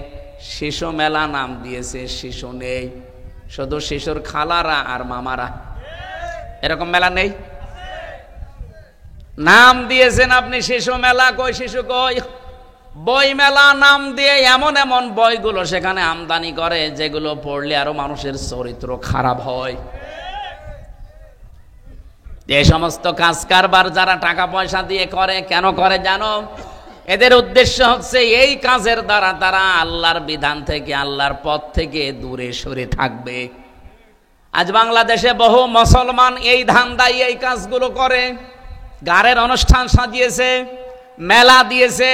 শিশু মেলা নাম দিয়েছে, শিশু নেই, শুধু শিশুর খালারা আর মামারা, এরকম মেলা নেই। নাম দিয়েছেন আপনি শিশু মেলা, কই শিশু কই? বই মেলা নাম দিয়ে এমন এমন বইগুলো সেখানে আমদানি করে যেগুলো পড়লে আরো মানুষের চরিত্র খারাপ হয়। এই সমস্ত কাজ কারবার যারা টাকা পয়সা দিয়ে করে, কেন করে জানো? এদের উদ্দেশ্য হচ্ছে এই কাজের দ্বারা তারা আল্লাহর বিধান থেকে, আল্লাহর পথ থেকে দূরে সরে থাকবে। আজ বাংলাদেশে বহু মুসলমান এই ধান্দায় এই কাজগুলো করে, গানের অনুষ্ঠান সাজিয়েছে, মেলা দিয়েছে,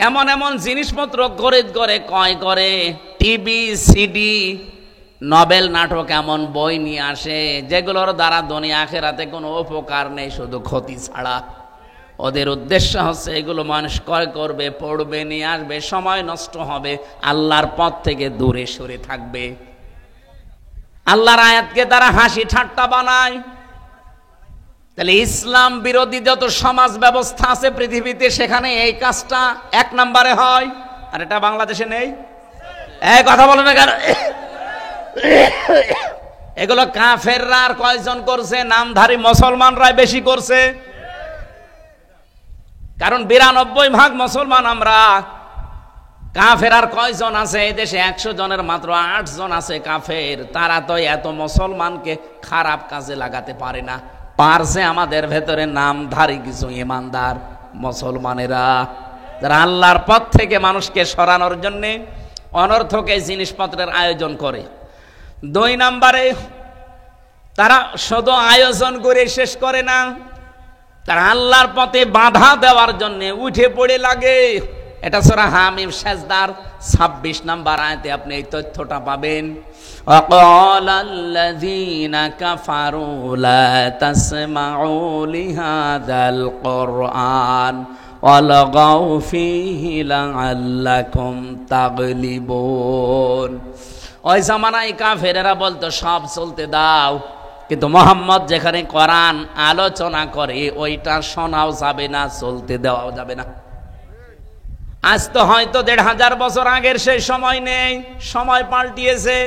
এমন এমন জিনিসপত্র খরিদ করে, ক্রয় করে, টিভি, সিডি, নভেল, নাটক, এমন বই নিয়ে আসে যেগুলোর দ্বারা দুনিয়া আখিরাতে কোনো উপকার নেই, শুধু ক্ষতি ছাড়া। ওদের উদ্দেশ্য হচ্ছে এগুলো মানুষ ক্রয় করবে, পড়বে, নিয়ে আসবে, সময় নষ্ট হবে, আল্লাহর পথ থেকে দূরে সরে থাকবে। আল্লাহর আয়াতকে তারা হাসি ঠাট্টা বানায়। তাহলে ইসলাম বিরোধী যত সমাজ ব্যবস্থা আছে পৃথিবীতে, সেখানে এই কাজটা এক নম্বরে হয়, আর এটা বাংলাদেশে নেই। এই কথা বলে না কেন? এগুলো কাফেররা আর কয়জন করছে? নামধারী মুসলমানরাই বেশি করছে। কারণ 92% মুসলমান আমরা। কাফের আর কয়জন আছে এই দেশে? 100 জনের মাত্র 8 জন আছে কাফের। তারা তো এত মুসলমানকে খারাপ কাজে লাগাতে পারে না, পারছে আমাদের ভেতরে নামধারী কিছু ইমানদার মুসলমানেরা, যারা আল্লাহর পথ থেকে মানুষকে সরানোর জন্য অনর্থক এই জিনিসপত্রের আয়োজন করে। 2 নম্বরে তারা শুধু আয়োজন করে শেষ করে না, তারা আল্লাহর পথে বাধা দেওয়ার জন্য উঠে পড়ে লাগে। এটা সূরা হামিম সিজদার 26 নম্বর আয়াতে আপনি এই তথ্যটা পাবেন। ওয়াকালাল্লাযীনা কাফারু লা তাসমাউ লিহাযাল কুরআন ওয়ালগাউ ফীহি লাআল্লাকুম তাগলিবুন। ওই জামানায় কাফেরেরা বলতো সব চলতে দাও, কিন্তু মোহাম্মদ যেখানে কোরআন আলোচনা করে ওইটা শোনাও যাবে না, চলতে দেওয়াও যাবে না। আজ তো হয়তো ১৫০০ বছর আগের সেই সময় নেই, সময় পাল্টিয়েছে।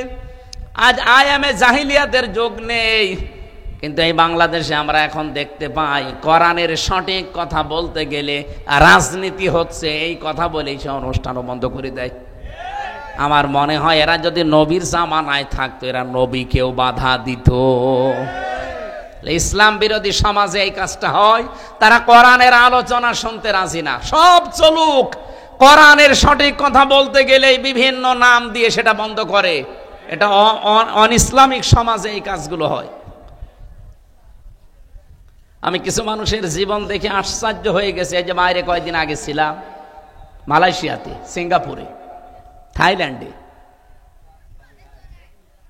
আজ আয়ামে জাহিলিয়াতের যুগ নেই, কিন্তু এই বাংলাদেশে আমরা এখন দেখতে পাই কোরআনের সঠিক কথা বলতে গেলে রাজনীতি হচ্ছে, এই কথা বলেই সে অনুষ্ঠানও বন্ধ করে দেয়। আমার মনে হয় এরা যদি নবীর জামানায় থাকতো এরা নবীকেও বাধা দিত। ইসলাম বিরোধী সমাজে এই কাজটা হয়, তারা কোরআনের আলোচনা শুনতে রাজি না। সব চলুক, কোরআনের সঠিক কথা বলতে গেলে বিভিন্ন নাম দিয়ে সেটা বন্ধ করে। এটা অন ইসলামিক সমাজে এই কাজগুলো হয়। আমি কিছু মানুষের জীবন দেখে আশ্চর্য হয়ে গেছে। এই যে বাইরে কয়েকদিন আগে ছিলাম মালয়েশিয়াতে, সিঙ্গাপুরে, থাইল্যান্ডে,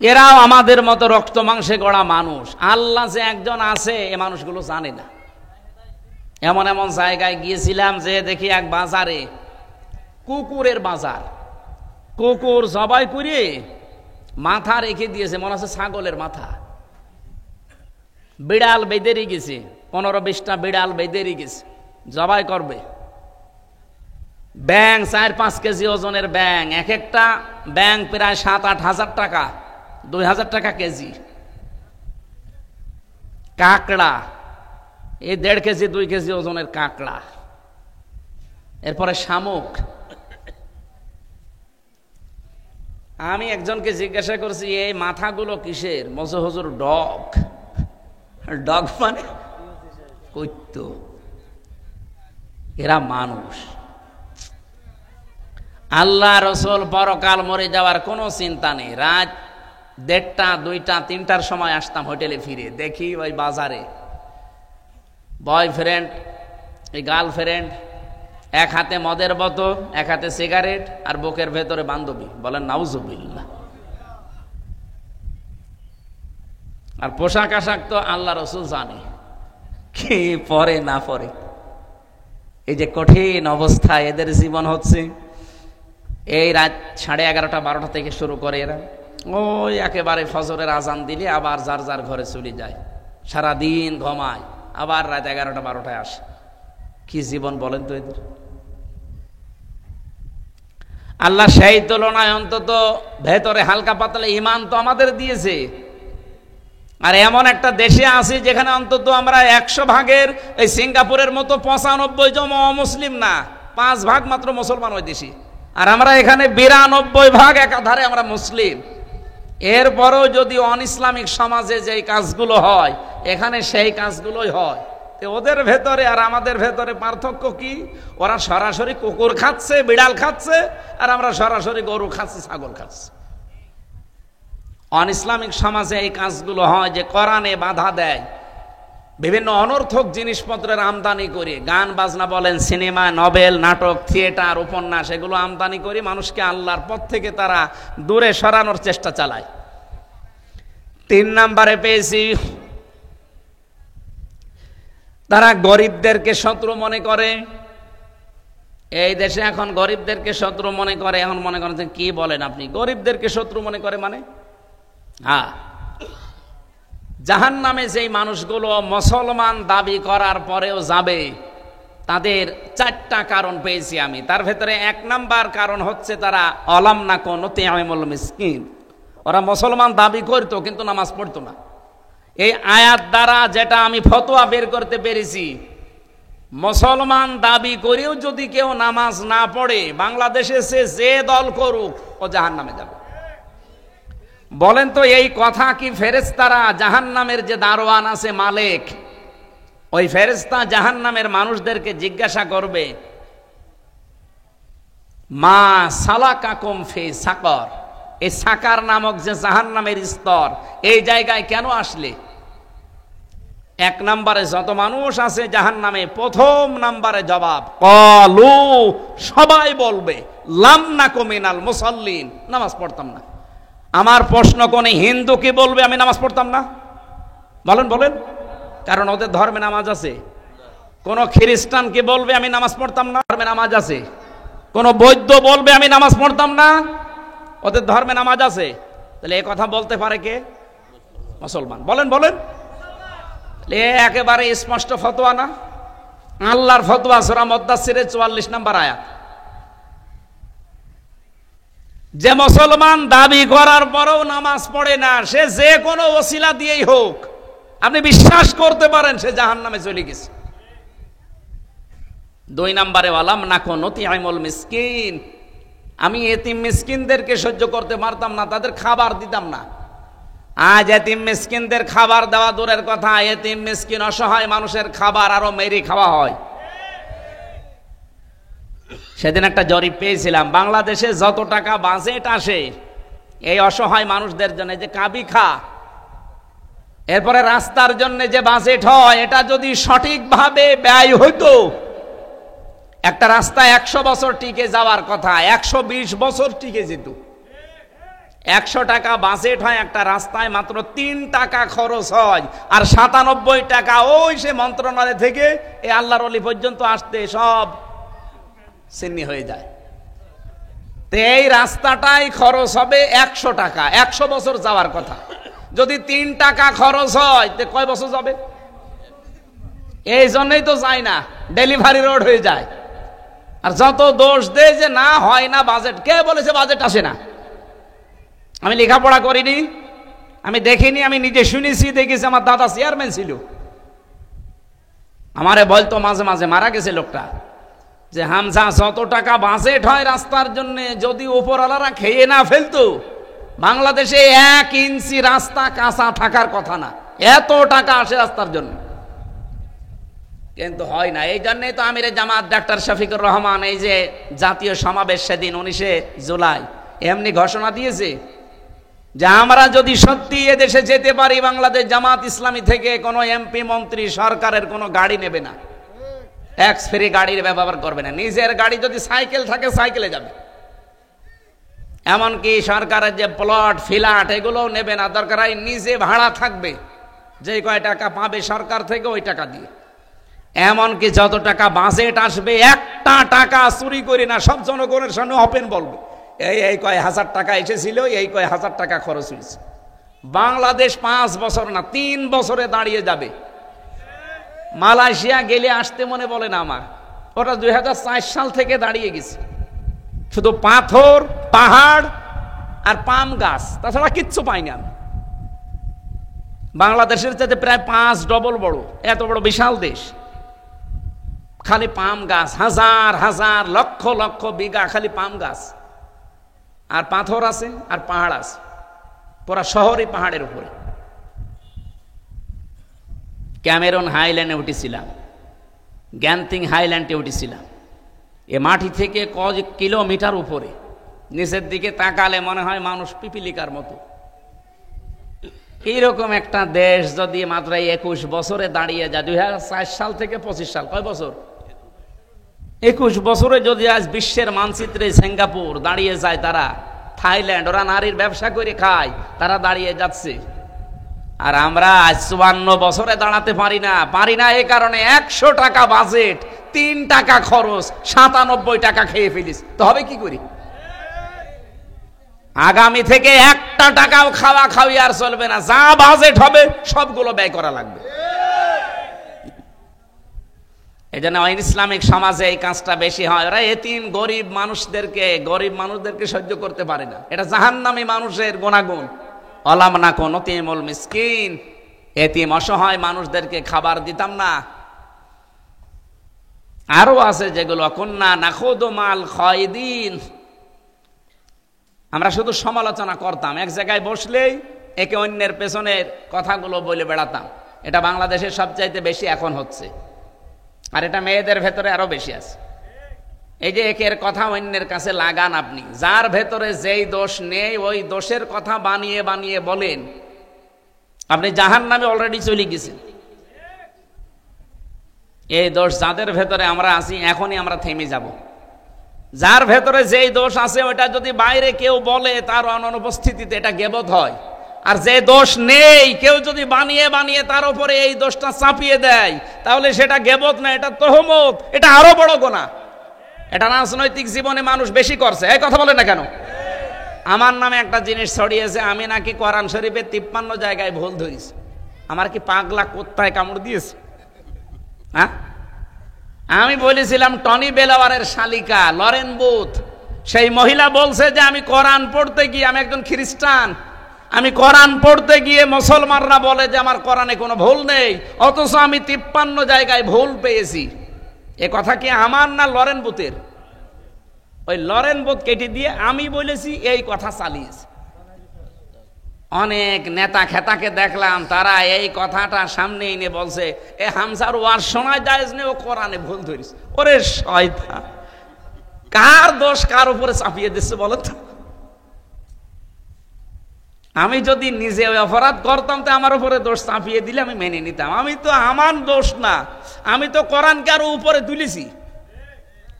এরাও আমাদের মতো রক্ত মাংসে গড়া মানুষ। আল্লাহ যে একজন আছে এ মানুষগুলো জানে না। এমন এমন জায়গায় গিয়েছিলাম যে দেখি এক বাজারে কুকুরের বাজার, কুকুর জবাই করে মাথা রেখে দিয়েছে, মনে হচ্ছে ছাগলের মাথা। বিড়াল বেঁধে গেছে, 15-20টা বিড়াল বেঁধে গেছে, জবাই করবে। ব্যাং 4-5 কেজি ওজনের ব্যাং, এক একটা ব্যাং প্রায় 7-8 হাজার টাকা, 2000 টাকা কেজি। কাঁকড়া এই 1.5 কেজি 2 কেজি ওজনের কাঁকড়া। এরপরে শামুক। আমি একজনকে জিজ্ঞাসা করছি এই মাথাগুলো কিসের? মজা হুজুর ডগ। ডগ মানে কইত। এরা মানুষ। আল্লাহ রসুল পরকাল মরে যাওয়ার কোনো চিন্তা নেই। রাত 1:30, 2টা, 3টার সময় আসতাম হোটেলে ফিরে, দেখি ওই বাজারে বয়ফ্রেন্ড, এই গার্লফ্রেন্ড, এক হাতে মদের বোতল, এক হাতে সিগারেট, আর বুকের ভেতরে বান্ধবী। বলেন নাউজুবিল্লাহ। আর পোশাক আশাক তো আল্লাহ রসুল জানে কি পরে না পরে। এই যে কঠিন অবস্থা এদের জীবন হচ্ছে, এই রাত 11:30, 12টা থেকে শুরু করে এরা ওই একেবারে ফজরের আজান দিলে আবার যার যার ঘরে চলে যায়, সারাদিন ঘুমায়, আবার রাত 11টা 12টায় আসে। কি জীবন বলেন তো এদের। আল্লাহ সেই তুলনায় অন্তত ভেতরে হালকা পাতলা ইমান তো আমাদের দিয়েছে। আর এমন একটা দেশে আছি যেখানে অন্তত আমরা 100 ভাগের, এই সিঙ্গাপুরের মতো 95 জন অমুসলিম না, 5 ভাগ মাত্র মুসলমান ওই দেশে। আর আমরা এখানে 92 ভাগ একাধারে আমরা মুসলিম। এরপরও যদি অন ইসলামিক সমাজে যে কাজগুলো হয় এখানে সেই কাজগুলোই হয়। ওদের ভেতরে আর আমাদের ভেতরে পার্থক্য কি? ওরা সরাসরি কুকুর খাচ্ছে, বিড়াল খাচ্ছে, আর আমরা সরাসরি গরু খাচ্ছি, ছাগল খাচ্ছি। অন ইসলামিক সমাজে এই কাজগুলো হয় যে কোরআনে বাধা দেয়, বিভিন্ন অনর্থক জিনিসপত্রের আমদানি করে, গান বাজনা বলেন, সিনেমা, নভেল, নাটক, থিয়েটার, উপন্যাস, এগুলো আমদানি করে মানুষকে আল্লাহর পথ থেকে তারা দূরে সরানোর চেষ্টা চালায়। 3 নম্বরে পেয়েছি তারা গরিবদেরকে শত্রু মনে করে। এই দেশে এখন গরিবদেরকে শত্রু মনে করে। এখন মনে করেন কি বলেন আপনি, গরিবদেরকে শত্রু মনে করে মানে? হ্যাঁ, জাহান্নামে যেই মানুষগুলো মুসলমান দাবি করার পরেও যাবে তাদের 4টা কারণ পেয়েছি আমি। তার ভেতরে 1 নাম্বার কারণ হচ্ছে তারা অলাম না কোন তিআমুল মিসকিন। ওরা মুসলমান দাবি করতো কিন্তু নামাজ পড়তো না। এই আয়াত দ্বারা যেটা আমি ফতোয়া বের করতে পেরেছি, মুসলমান দাবি করেও যদি কেউ নামাজ না পড়ে বাংলাদেশে সে যে দল করুক ও জাহান্নামে যাবে। বলেন তো এই কথা কি ফেরেশতারা জাহান্নামের যে দারোয়ান আছে মালিক, ওই ফেরেশতা জাহান্নামের মানুষদেরকে জিজ্ঞাসা করবে মা সালাকাকুম ফি সাকর, এই সাকার নামক যে জাহান্নামের স্তর, এই জায়গায় কেন আসলে? এক নম্বরে যত মানুষ আছে জাহান্নামে, প্রথম নম্বরে জবাব ক্বালু, সবাই বলবে লাম নাকু মিনাল মুসাল্লিন, নামাজ পড়তাম না। আমার প্রশ্ন, কোন হিন্দু কি বলবে আমি নামাজ পড়তাম না? বলেন বলেন, কারণ ওদের ধর্মে নামাজ আছে। কোন খ্রিস্টান কি বলবে আমি নামাজ পড়তাম না? ধর্মে নামাজ আছে। কোন বৌদ্ধ বলবে আমি নামাজ পড়তাম না? ওদের ধর্মে নামাজ আছে। তাহলে এই কথা বলতে পারে কে? মুসলমান। বলেন বলেন, একেবারে স্পষ্ট ফতোয়া না? আল্লাহর ফতোয়া, সূরা মুদ্দাসসিরের 44 নম্বর আয়াত। যে মুসলমান দাবি করার পরেও নামাজ পড়ে না, সে যে কোনো ওসিলা দিয়েই হোক, আপনি বিশ্বাস করতে পারেন সে জাহান্নামে চলে গেছে। 2 নম্বরে ওয়ালাম নাকু নুতি'ইমুল মিসকিন, আমি এতিম মিসকিনদেরকে সহ্য করতে পারতাম না, তাদের খাবার দিতাম না। আজ এতিম মিসকিনদের খাবার দেওয়া দূরের কথা, এতিম মিসকিন অসহায় মানুষের খাবার আরো মেরে খাওয়া হয়। সেদিন একটা জরিপ পেয়েছিলাম, বাংলাদেশে যত টাকা বাজেট আসে এই অসহায় মানুষদের জন্য, যে কাবি খা, এরপরে রাস্তার জন্য যে বাজেট হয়, এটা যদি সঠিকভাবে ব্যয় হইতো, একটা রাস্তা 100 বছর টিকে যাওয়ার কথা 120 বছর টিকে যেত। 100 টাকা বাজেট হয় একটা রাস্তায়, মাত্র 3 টাকা খরচ হয়, আর 97 টাকা ওই সে মন্ত্রণালয় থেকে এই আল্লাহর ওলি পর্যন্ত আসতে সব সিন্নি হয়ে যায়। তো এই রাস্তাটাই খরচ হবে 100 টাকা, 100 বছর যাওয়ার কথা। যদি 3 টাকা খরচ হয় তো কয় বছর যাবে? এই জন্যই তো যায় না, ডেলিভারি রোড হয়ে যায়। আর যত দোষ দেয় যে না হয় না বাজেট, কে বলেছে বাজেট আসে না? আমি লেখাপড়া করিনি, আমি দেখিনি, আমি নিজে শুনেছি, দেখেছি। আমার দাদা চেয়ারম্যান ছিল, আমারে বলতো মাঝে মাঝে, মারা গেছে লোকটা, যে হামজা যত টাকা বাজেট হয় রাস্তার জন্য, যদি উপরওয়ালারা খেয়ে না ফেলতো, বাংলাদেশে 1 ইঞ্চি রাস্তা কাঁচা থাকার কথা না, এত টাকা আসে রাস্তার জন্য। কিন্তু হয় না। এই জন্যই তো আমিরে জামাত ডাক্তার শফিকুর রহমান এই যে জাতীয় সমাবেশ সেদিন 19শে জুলাই এমনি ঘোষণা দিয়েছে যে আমরা যদি সত্যি এদেশে যেতে পারি, বাংলাদেশ জামাত ইসলামী থেকে কোনো এমপি মন্ত্রী সরকারের কোনো গাড়ি নেবে না, ট্যাক্স ফ্রি গাড়ির ব্যবহার করবে না। নিজের গাড়ি যদি সাইকেল থাকে সাইকেলে যাবে, এমনকি সরকারের যে প্লট ফ্ল্যাট এগুলোও নেবে না, দরকার হয় নিজে ভাড়া থাকবে, যে কয় টাকা পাবে সরকার থেকে ওই টাকা দিয়ে। এমনকি যত টাকা বাজেট আসবে একটা টাকা চুরি করি না, সব জনগণের সামনে ওপেন বলবে এই কয় হাজার টাকা এসেছিল, এই কয় হাজার টাকা খরচ হয়েছে। বাংলাদেশ 5 বছর না 3 বছরে দাঁড়িয়ে যাবে। মালয়েশিয়া গেলে আসতে মনে বলে না আমার, ওটা 2004 সাল থেকে দাঁড়িয়ে গেছে। শুধু পাথর, পাহাড় আর পাম গাছ, তাছাড়া কিচ্ছু পাইনি আমি। বাংলাদেশের চাইতে প্রায় 5 ডবল বড়, এত বড় বিশাল দেশ, খালি পাম গাছ, হাজার হাজার লক্ষ লক্ষ বিঘা খালি পাম গাছ, আর পাথর আছে আর পাহাড় আছে, পুরা শহরই পাহাড়ের উপরে। ক্যামেরন হাইল্যান্ডে উঠেছিলাম, গ্যান্তিং হাইল্যান্ডে উঠেছিলাম। এ মাটি থেকে কয়েক কিলোমিটার উপরে, নিচের দিকে তাকালে মনে হয় মানুষ পিপিলিকার মতো। এইরকম একটা দেশ যদি মাত্র 21 বছরে দাঁড়িয়ে যায়, 2004 সাল থেকে 25 সাল, কয় বছর? 21 বছরে যদি আজ বিশ্বের মানচিত্রে সিঙ্গাপুর দাঁড়িয়ে যায়, তারা থাইল্যান্ড, ওরা নারীর ব্যবসা করে খায়, তারা দাঁড়িয়ে যাচ্ছে। আর আমরা আজ 54 বছরে দাঁড়াতে পারি না। এই কারণে 100 টাকা বাজেট, 3 টাকা খরচ, 97 টাকা খেয়ে ফেলিস, তো হবে কি করি? আগামী থেকে 1 টাকাও খাওয়া খাওয়ি আর চলবে না, যা বাজেট হবে সবগুলো ব্যয় করা লাগবে। এই জন্য ইসলামিক সমাজে এই কাজটা বেশি হয়। ওরা এতিম গরিব মানুষদেরকে সহ্য করতে পারে না। এটা জাহান্নামী মানুষের গুণাগুণ। অলাম না কোন তিমুল মিসকিন, এতিম অসহায় মানুষদেরকে খাবার দিতাম না। আরো আছে যেগুলো, কুন্না নাখুদু মাল খায়দিন, আমরা শুধু সমালোচনা করতাম, এক জায়গায় বসলেই একে অন্যের পেছনের কথাগুলো বলে বেড়াতাম। এটা বাংলাদেশের সবচাইতে বেশি এখন হচ্ছে, আর এটা মেয়েদের ভেতরে আরো বেশি আছে। এই যে একের কথা অন্যের কাছে লাগান, আপনি যার ভেতরে যেই দোষ নেই ওই দোষের কথা বানিয়ে বানিয়ে বলেন, আপনি জাহান্নামে অলরেডি চলে গেছেন। এই দোষ যাদের ভেতরে আমরা আছি এখনই আমরা থেমে যাব। যার ভেতরে যেই দোষ আছে ওটা যদি বাইরে কেউ বলে তার অনুপস্থিতিতে এটা গীবত হয়। আর যে দোষ নেই কেউ যদি বানিয়ে বানিয়ে তার উপরে এই দোষটা চাপিয়ে দেয় তাহলে সেটা গীবত না, এটা তহমত, এটা আরো বড় গুনাহ। এটা রাজনৈতিক জীবনে মানুষ বেশি করছে। এই কথা বলে না কেন? আমার নামে একটা জিনিস ছড়িয়েছে, আমি নাকি কোরআন শরীফের 53 জায়গায় ভুল ধরেছি। আমার কি পাগলা কোথায় কামড় দিয়েছে? হ্যাঁ, আমি বলেছিলাম টনি বেলাওয়ারের শালিকা লরেন বুথ, সেই মহিলা বলছে যে আমি কোরআন পড়তে গিয়ে, আমি একজন খ্রিস্টান, আমি কোরআন পড়তে গিয়ে মুসলমানরা বলে যে আমার কোরআনে কোনো ভুল নেই, অথচ আমি 53 জায়গায় ভুল পেয়েছি। এ কথা কি আমার না লরেন বুথের? ওই লরেন বুথ কেটে দিয়ে আমি বলেছি, এই কথা চালিয়েছে। অনেক নেতা খেতাকে দেখলাম তারা এই কথাটা সামনে এনে বলছে এ হামসার ওয়াজ শোনায় জায়েজ নেই, ও কোরআনে ভুল ধরিস। ওরে শয়তান, কার দোষ কার উপরে চাপিয়ে দিচ্ছে বলো তো? আমি যদি নিজে অপরাধ করতাম তো আমার উপরে দোষ চাপিয়ে দিলে আমি মেনে নিতাম। আমি তো, আমার দোষ না, আমি তো কোরআনকে আরো উপরে তুলেছি।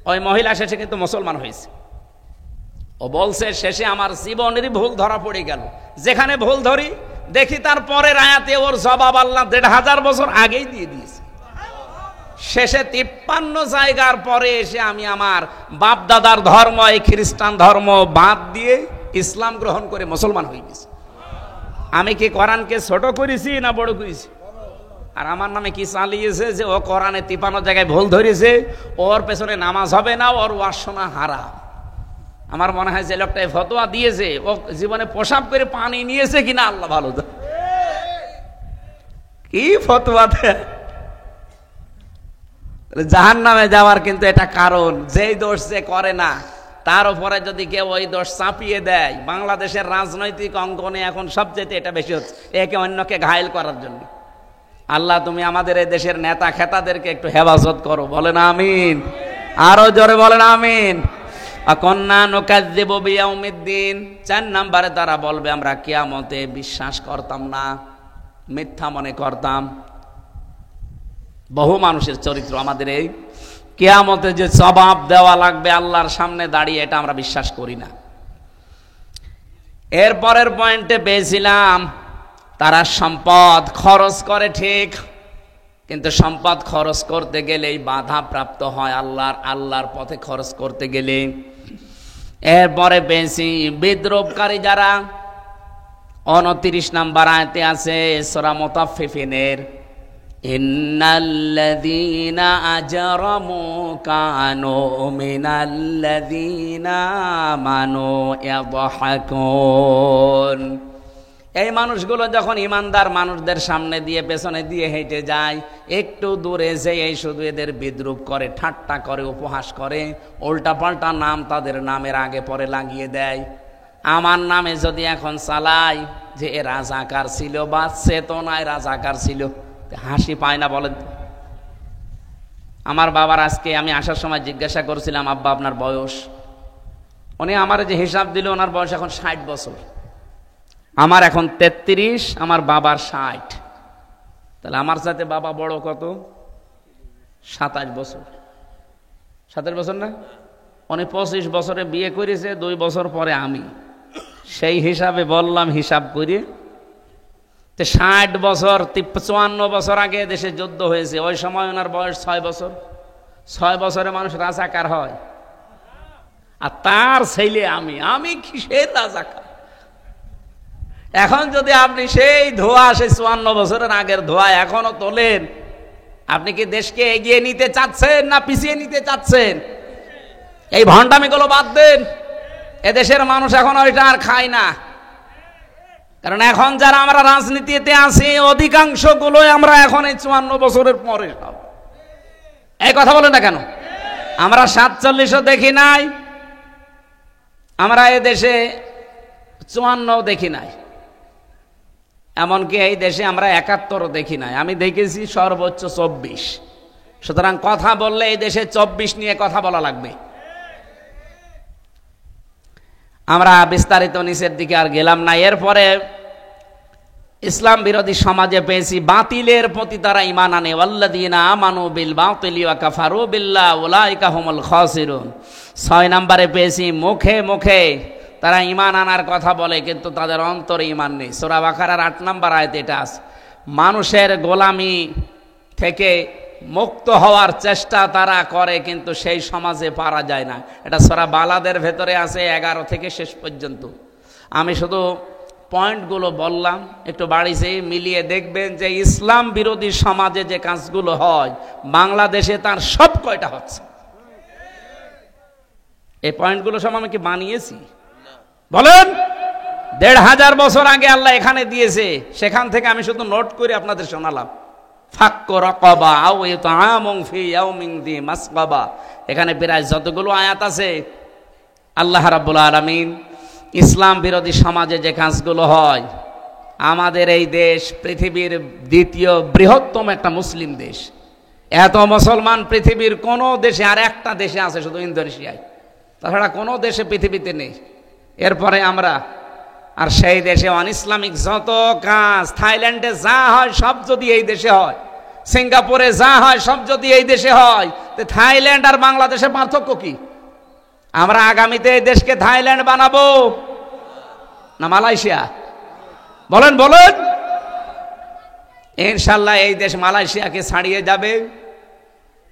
ওই মহিলা শেষে কিন্তু মুসলমান হয়েছে। ও বলছে শেষে আমার জীবনেরই ভুল ধরা পড়ে গেল। যেখানে ভুল ধরি দেখি তার পরের আয়াতে ওর জবাব আল্লাহ 1500 বছর আগেই দিয়ে দিয়েছে। শেষে 53 জায়গার পরে এসে আমি আমার বাপ দাদার ধর্ম, এই খ্রিস্টান ধর্ম বাদ দিয়ে ইসলাম গ্রহণ করে মুসলমান হয়ে গেছি। আমি কি কোরআনকে ছোট করেছি না বড় করেছি? আর আমার নামে কি চালিয়েছে যে ও কোরআনে 53 জায়গায় ভুল ধরেছে, ওর পেছনে নামাজ হবে না, ওর ওয়াজ শোনা হারাম। আমার মনে হয় যে লোকটা ফতোয়া দিয়েছে ও জীবনে পেশাব করে পানি নিয়েছে কিনা আল্লাহ ভালো জানে। কি ফতোয়া দেয়! জাহান্নামে যাওয়ার কিন্তু এটা কারণ, যেই দোষ যে করে না তার উপরে যদি কেউ ওই দোষ চাপিয়ে দেয়। বাংলাদেশের রাজনৈতিক অঙ্গনে এখন সবচেয়ে এটা বেশি হচ্ছে, একে অন্যকে ঘায়েল করার জন্য। আল্লাহ তুমি আমাদের এই দেশের নেতা খেতাদেরকে একটু হেফাজত করো, বলেন আমিন। আরো জোরে বলেন আমিন। আকন্না নুকাজ্জিবু বিয়াউমিদ্দিন, 4 নম্বরে তারা বলবে আমরা কিয়ামতে বিশ্বাস করতাম না, মিথ্যা মনে করতাম। বহু মানুষের চরিত্র আমাদের এই, কিয়ামতে যে জবাব দেওয়া লাগবে আল্লাহর সামনে দাঁড়িয়ে, এটা আমরা বিশ্বাস করি না। এর পরের পয়েন্টে পেয়েছিলাম তারা সম্পদ খরচ করে ঠিক, কিন্তু সম্পদ খরচ করতে গেলেই বাধা প্রাপ্ত হয় আল্লাহর পথে খরচ করতে গেলে। এরপরে পেয়েছি বিদ্রোহকারী যারা। 29 নম্বর আয়াতে আছে সূরা মুতাফফিফিনের, ইন্নাল্লাযীনা আজরামু কানু মিনাল্লাযীনা আমানু ইয়াদহাকুন। এই মানুষগুলো যখন ইমানদার মানুষদের সামনে দিয়ে পেছনে দিয়ে হেঁটে যায়, একটু দূরে যেয়ে শুধু এদের বিদ্রূপ করে, ঠাট্টা করে, উপহাস করে, উল্টাপাল্টা নাম তাদের নামের আগে পরে লাগিয়ে দেয়। আমার নামে যদি এখন চালাই যে এ রাজাকার ছিল বা চেতনায় রাজাকার ছিল, হাসি পায় না বলেন? আমার বাবার আজকে আমি আসার সময় জিজ্ঞাসা করছিলাম, আব্বা আপনার বয়স? উনি আমার যে হিসাব দিল ওনার বয়স এখন 60 বছর। আমার এখন 33, আমার বাবার 60। তাহলে আমার সাথে বাবা বড় কত? 27 বছর। 27 বছর না? উনি 25 বছরে বিয়ে করেছে, 2 বছর পরে আমি। সেই হিসাবে বললাম, হিসাব করে 60 বছর, 54 বছর আগে দেশে যুদ্ধ হয়েছে, ওই সময় ওনার বয়স 6 বছর। 6 বছরে মানুষ রাজাকার হয়? আর তার ছেলে আমি কিসের রাজাকার? এখন যদি আপনি সেই ধোয়া, সেই 54 বছরের আগের ধোয়া এখনো তোলেন, আপনি কি দেশকে এগিয়ে নিতে চাচ্ছেন না পিছিয়ে নিতে চাচ্ছেন? এই ভণ্ডামিগুলো বাদ দেন। এদেশের মানুষ এখন ওইটা আর খায় না। কারণ এখন যারা আমরা রাজনীতিতে আছি অধিকাংশ গুলোই আমরা এখন এই 54 বছরের পরে সব। এই কথা বলেন না কেন? আমরা 47ও দেখি নাই, আমরা এই দেশে 54 দেখি নাই, এমনকি এই দেশে আমরা 71ও দেখি নাই। আমি দেখেছি সর্বোচ্চ 24। সুতরাং কথা বললে এই দেশে 24 নিয়ে কথা বলা লাগবে। আমরা বিস্তারিত নিচের দিকে আর গেলাম না। এরপরে ইসলাম বিরোধী সমাজে পেয়েছি বাতিলের প্রতি তারা ঈমান আনে, ওয়াল্লাযীনা আমানু বিল বাতিলি ওয়া কাফারু বিল্লাহ উলাইকা হুমুল খাসিরুন। 6 নম্বরে পেয়েছি মুখে মুখে তারা ঈমান আনার কথা বলে কিন্তু তাদের অন্তরে ঈমান নেই। সূরা বাকারার 8 নম্বর আয়াতে এটা আছে। মানুষের গোলামি থেকে মুক্ত হওয়ার চেষ্টা তারা করে কিন্তু সেই সমাজে পারা যায় না। এটা সূরা বালাদের ভেতরে আছে 11 থেকে শেষ পর্যন্ত। আমি শুধু পয়েন্টগুলো বললাম, একটু বাড়িতে মিলিয়ে দেখবেন যে ইসলাম বিরোধী সমাজে যে কাজগুলো হয় বাংলাদেশে তার সব কয়টা হচ্ছে। এই পয়েন্টগুলো সব আমি কি বানিয়েছি? বলেন। 1500 বছর আগে আল্লাহ এখানে দিয়েছে, সেখান থেকে আমি শুধু নোট করে আপনাদের শোনালাম। ফাক্কু রাকাবা আও ইতআমুন ফি ইয়াউমিন যী মাসগাবা, এখানে প্রায় যতগুলো আয়াত আছে আল্লাহ রাব্বুল আলামিন ইসলাম বিরোধী সমাজে যে কাজগুলো হয়। আমাদের এই দেশ পৃথিবীর দ্বিতীয় বৃহত্তম একটা মুসলিম দেশ। এত মুসলমান পৃথিবীর কোন দেশে, আর একটা দেশে আছে শুধু ইন্দোনেশিয়ায়, তাছাড়া কোনো দেশে পৃথিবীতে নেই। এরপরে আমরা, আর সেই দেশে অন ইসলামিক যত কাজ, থাইল্যান্ডে যা হয় সব যদি এই দেশে হয়, সিঙ্গাপুরে যা হয় সব যদি এই দেশে হয়, তো থাইল্যান্ড আর বাংলাদেশের পার্থক্য কি? আমরা আগামীতে এই দেশকে থাইল্যান্ড বানাবো না মালয়েশিয়া? বলেন বলেন। ইনশাল্লাহ এই দেশ মালয়েশিয়াকে ছাড়িয়ে যাবে।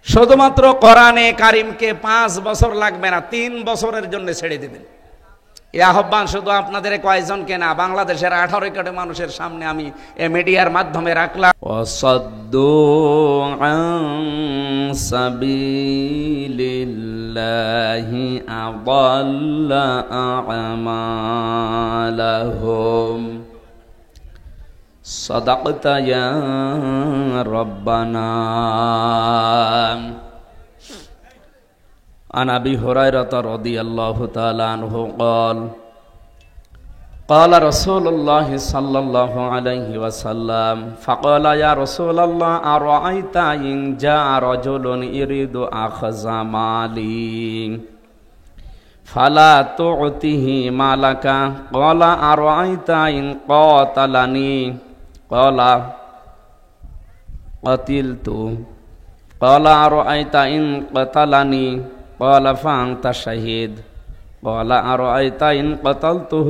শুধুমাত্র কোরআনে কারিমকে 5 বছর লাগবে না, 3 বছরের জন্য ছেড়ে দেবেন। এই আহ্বান শুধু আপনাদের কয়েকজনকে না, বাংলাদেশের 18 কোটি মানুষের সামনে আমি এই মিডিয়ার মাধ্যমে রাখলাম। ওয়াসাদ্দু আন সাবিলিল্লাহি আযাল্লা আমালাহুম। সাদাকতা ইয়া রাব্বানা। عن أبي هريرة رضي الله تعالى عنه قال قال رسول الله صلى الله عليه وسلم فقال يا رسول الله أرأيت إن جاء رجل يريد أخذ مالي فلا تعطه مالك قال أرأيت إن قاتلني قال قتلت قال أرأيت إن قتلني قال فأنت شهيد قال أرأيت إن قتلته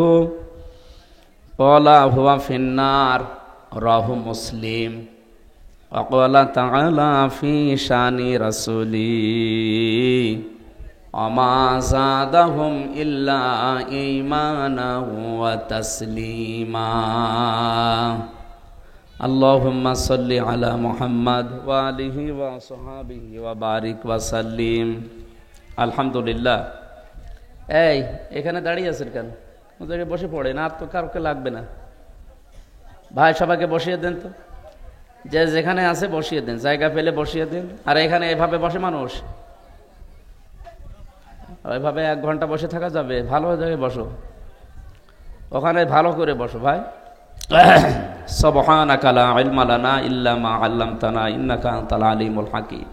قال هو في النار رواه مسلم وقال تعالى في شان رسولي وما زادهم إلا إيمانا وتسليما اللهم صل على محمد وآله وصحبه وبارك وسلم আলহামদুলিল্লাহ। এই এখানে দাঁড়িয়ে আছেন কেন? ওদেরকে বসে পড়ে না, আর তো কাউকে লাগবে না। ভাই সবাইকে বসিয়ে দেন তো, যে যেখানে আছে বসিয়ে দেন, জায়গা পেলে বসিয়ে দেন। আর এখানে এভাবে বসে মানুষ, এভাবে 1 ঘন্টা বসে থাকা যাবে? ভালো জায়গায় বসো, ওখানে ভালো করে বসো ভাই। সুবহানাকা লা ইলমা লানা ইল্লা মা আল্লামতানা ইন্নাকা আনতাল আলিমুল হাকীম।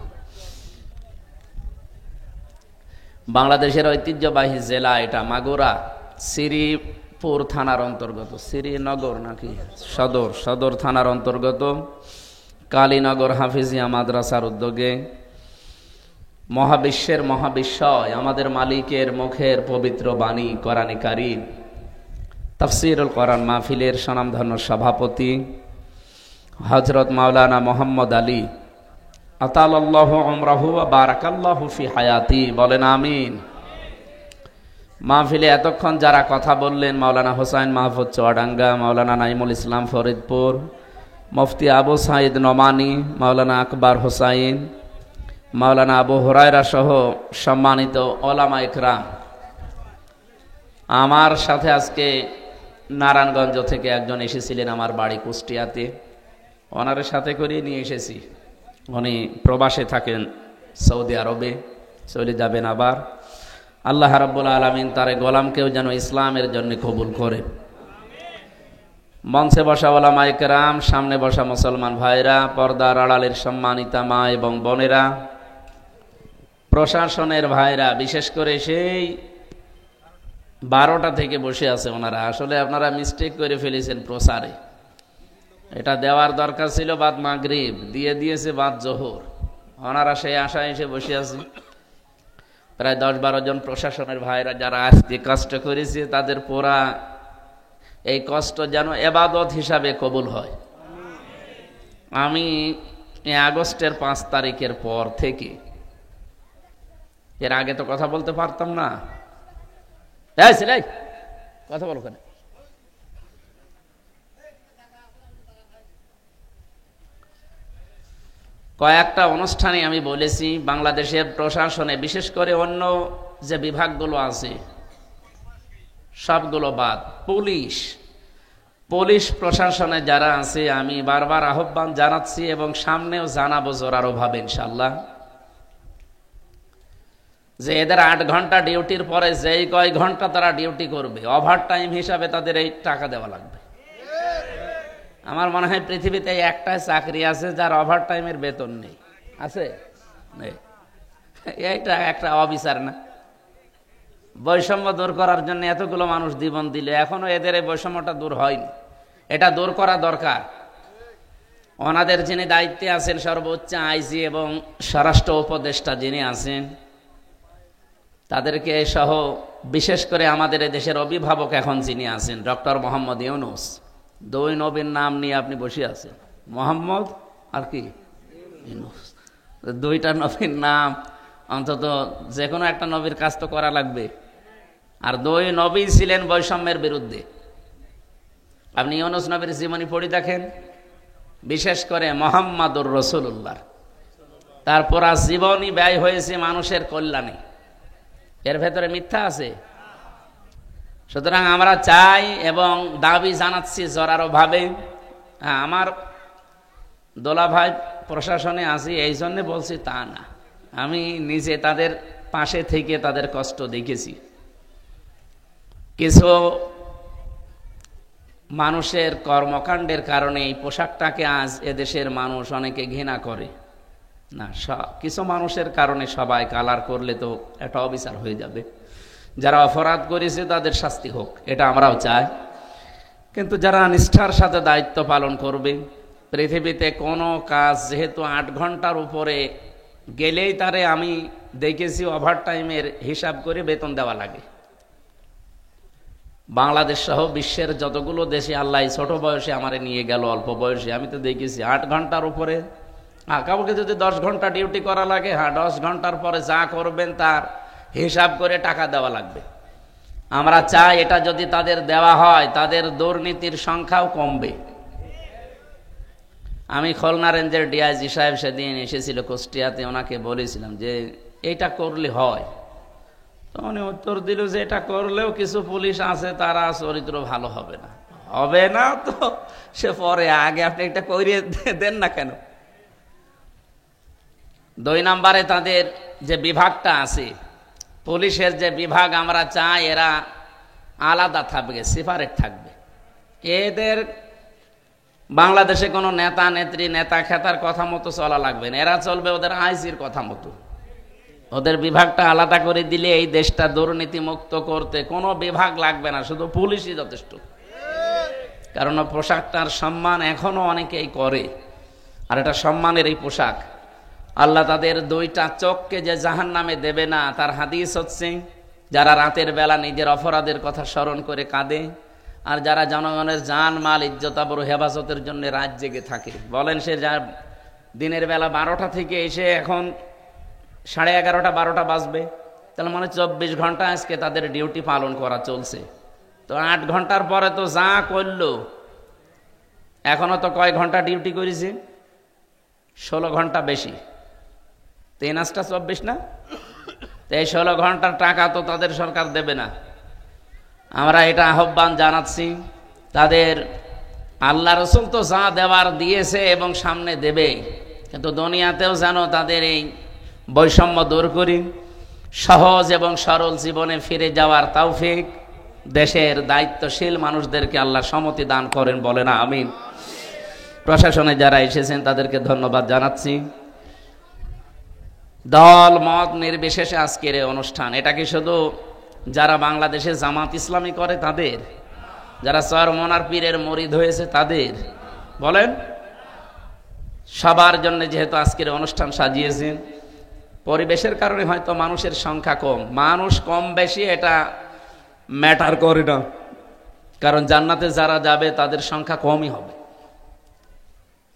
বাংলাদেশের ঐতিহ্যবাহী জেলা এটা মাগুরা, শ্রীপুর থানার অন্তর্গত, শ্রীনগর নাকি সদর থানার অন্তর্গত কালীনগর হাফিজিয়া মাদ্রাসার উদ্যোগে মহাবিশ্বের মহাবিশ্বয় আমাদের মালিকের মুখের পবিত্র বাণী কোরআনে কারীম তাফসীরুল কোরআন মাহফিলের স্বনামধন্য সভাপতি হযরত মাওলানা মোহাম্মদ আলী আতালাল্লাহু উমরাহু ওয়া বারাকাল্লাহু ফি হায়াতি, বলেন আমিন। মাহফিলে এতক্ষণ যারা কথা বললেন, মাওলানা হোসাইন মাহফুজ চুয়াডাঙ্গা, মাওলানা নাইমুল ইসলাম ফরিদপুর, মুফতি আবু সাঈদ নোমানী, মাওলানা আকবর হোসাইন, মাওলানা আবু হুরায়রা সহ সম্মানিত ওলামা ইকরাম, আমার সাথে আজকে নারায়ণগঞ্জ থেকে একজন এসেছিলেন আমার বাড়ি কুষ্টিয়াতে, ওনার সাথে করে নিয়ে এসেছি। উনি প্রবাসে থাকেন সৌদি আরবে, চলে যাবেন আবার। আল্লাহ রাব্বুল আলামিন তার গোলামকেও যেন ইসলামের জন্য কবুল করে। মঞ্চে বসা ওলামা ইকরাম, সামনে বসা মুসলমান ভাইরা, পর্দার আড়ালের সম্মানিতা মা এবং বোনেরা, প্রশাসনের ভাইরা, বিশেষ করে সেই 12টা থেকে বসে আছে ওনারা। আসলে আপনারা মিস্টেক করে ফেলেছেন প্রচারে, এটা দেওয়ার দরকার ছিল বাদ মাগরিব, দিয়ে দিয়েছে বাদ জোহর। ওনারা সেই আশায় এসে বসে আছে। প্রায় 10-12 জন প্রশাসনের ভাইরা যারা আজকে কষ্ট করেছে, তাদের পুরা এই কষ্ট যেন এবাদত হিসাবে কবুল হয়। আমি আগস্টের 5 তারিখের পর থেকে, এর আগে তো কথা বলতে পারতাম না। কথা বলো কেন? কয়েকটা অনুষ্ঠানে আমি বলেছি, বাংলাদেশের প্রশাসনে বিশেষ করে অন্য যে বিভাগগুলো আছে সবগুলো বাদ, পুলিশ প্রশাসনে যারা আছে, আমি বারবার আহ্বান জানাচ্ছি এবং সামনেও জানাবো জোরালো ভাবে ইনশাআল্লাহ, যে এদের 8 ঘন্টা ডিউটির পরে যেই কয় ঘন্টা তারা ডিউটি করবে, ওভার টাইম হিসাবে তাদের এই টাকা দেওয়া লাগবে। আমার মনে হয় পৃথিবীতে একটাই চাকরি আছে যার ওভার টাইমের বেতন নেই। আছে? নেই। এইটা একটা অবিচার না? বৈষম্য দূর করার জন্য এতগুলো মানুষ জীবন দিল, এখনো এদের এই বৈষম্যটা দূর হয়নি। এটা দূর করা দরকার। ওনাদের যিনি দায়িত্বে আছেন, সর্বোচ্চ আইজি এবং স্বরাষ্ট্র উপদেষ্টা যিনি আছেন, তাদেরকে সহ বিশেষ করে আমাদের দেশের অভিভাবক এখন যিনি আছেন ডক্টর মোহাম্মদ ইউনূস, 2 নবীর নাম নিয়ে আপনি বসে আছেন, মোহাম্মদ আর কি ইউনূস। 2টা নবীর নাম, অন্তত যে কোনো একটা নবীর কাজ তো করা লাগবে। আর 2 নবী ছিলেন বৈষম্যের বিরুদ্ধে। আপনি ইউনূস নবীর জীবনী পড়ে দেখেন, বিশেষ করে মুহাম্মাদুর রাসূলুল্লাহ, তারপর জীবনী ব্যয় হয়েছে মানুষের কল্যাণে। এর ভেতরে মিথ্যা আছে? সুতরাং আমরা চাই এবং দাবি জানাচ্ছি জোরালো ভাবে। আমার দোলা ভাই প্রশাসনে আছি এই জন্য বলছি তা না, আমি নিজে তাদের পাশে থেকে তাদের কষ্ট দেখেছি। কিছু মানুষের কর্মকাণ্ডের কারণে এই পোশাকটাকে আজ এদেশের মানুষ অনেকে ঘৃণা করে না। কিছু মানুষের কারণে সবাই কালার করলে তো একটা অবিচার হয়ে যাবে। যারা অপরাধ করেছে তাদের শাস্তি হোক, এটা আমরাও চাই। কিন্তু যারা নিষ্ঠার সাথে দায়িত্ব পালন করবে, পৃথিবীতে কোনো কাজ যেহেতু 8 ঘন্টার উপরে গেলেই তারে আমি দেখেছি ওভার টাইমের হিসাব করে বেতন দেওয়া লাগে। বাংলাদেশ সহ বিশ্বের যতগুলো দেশে আল্লাহ ছোট বয়সে আমারে নিয়ে গেল, অল্প বয়সে, আমি তো দেখেছি 8 ঘন্টার উপরে। কাউকে যদি 10 ঘন্টা ডিউটি করা লাগে, 10 ঘন্টার পরে যা করবেন তার হিসাব করে টাকা দেওয়া লাগবে। আমরা চাই এটা যদি তাদের দেওয়া হয়, তাদের দুর্নীতির সংখ্যাও কমবে। আমি খুলনা রেঞ্জের ডিআইজি সাহেব সেদিন এসেছিল কুষ্টিয়াতে, ওনাকে বলেছিলাম যে এইটা করলে হয়। তো উনি উত্তর দিল যে এটা করলেও কিছু পুলিশ আছে তারা চরিত্র ভালো হবে না। হবে না তো সে পরে, আগে আপনি এটা করিয়ে দেন না কেন? 2 নম্বরে তাদের যে বিভাগটা আছে, পুলিশের যে বিভাগ, আমরা চাই এরা আলাদা থাকবে, সেপারেট থাকবে। এদের বাংলাদেশে কোনো নেতা নেত্রী, নেতা খেতার কথা মতো চলা লাগবে না, এরা চলবে ওদের আইজির কথা মতো। ওদের বিভাগটা আলাদা করে দিলে এই দেশটা দুর্নীতি মুক্ত করতে কোনো বিভাগ লাগবে না, শুধু পুলিশই যথেষ্ট। কারণ পোশাকটার সম্মান এখনো অনেকেই করে, আর এটা সম্মানের এই পোশাক। আল্লাহ তাদের 2টা চোখকে যে জাহান্নামে দেবে না, তার হাদিস হচ্ছে যারা রাতের বেলা নিজের অপরাধের কথা স্মরণ করে কাঁদে, আর যারা জনগণের জান মাল ইজ্জত আবরু হেফাজতের জন্য রাত জেগে থাকে। বলেন সে যা দিনের বেলা 12টা থেকে এসে এখন 11:30 12টা বাজবে, তাহলে মানে 24 ঘন্টা আজকে তাদের ডিউটি পালন করা চলছে। তো 8 ঘন্টার পরে তো যা করলো, এখনো তো কয় ঘন্টা ডিউটি করেছে? 16 ঘন্টা বেশি, 3 24 না? তো এই 16 ঘন্টার টাকা তো তাদের সরকার দেবে না। আমরা এটা আহ্বান জানাচ্ছি, তাদের আল্লাহ রসুল তো যা দেওয়ার দিয়েছে এবং সামনে দেবে, কিন্তু দুনিয়াতেও যেন তাদের এই বৈষম্য দূর করি, সহজ এবং সরল জীবনে ফিরে যাওয়ার তৌফিক দেশের দায়িত্বশীল মানুষদেরকে আল্লাহ সম্মতি দান করেন, বলেন আমিন। প্রশাসনে যারা এসেছেন তাদেরকে ধন্যবাদ জানাচ্ছি। দল মত নির্বিশেষে আজকের এই অনুষ্ঠান, এটা কি শুধু যারা বাংলাদেশে জামাত ইসলামী করে তাদের, যারা চরমনার পীরের মুরিদ হয়েছে তাদের, বলেন? সবার জন্য যেহেতু আজকের অনুষ্ঠান সাজিয়েছেন, পরিবেশের কারণে হয়তো মানুষের সংখ্যা কম, মানুষ কম বেশি এটা ম্যাটার করে না, কারণ জান্নাতে যারা যাবে তাদের সংখ্যা কমই হবে।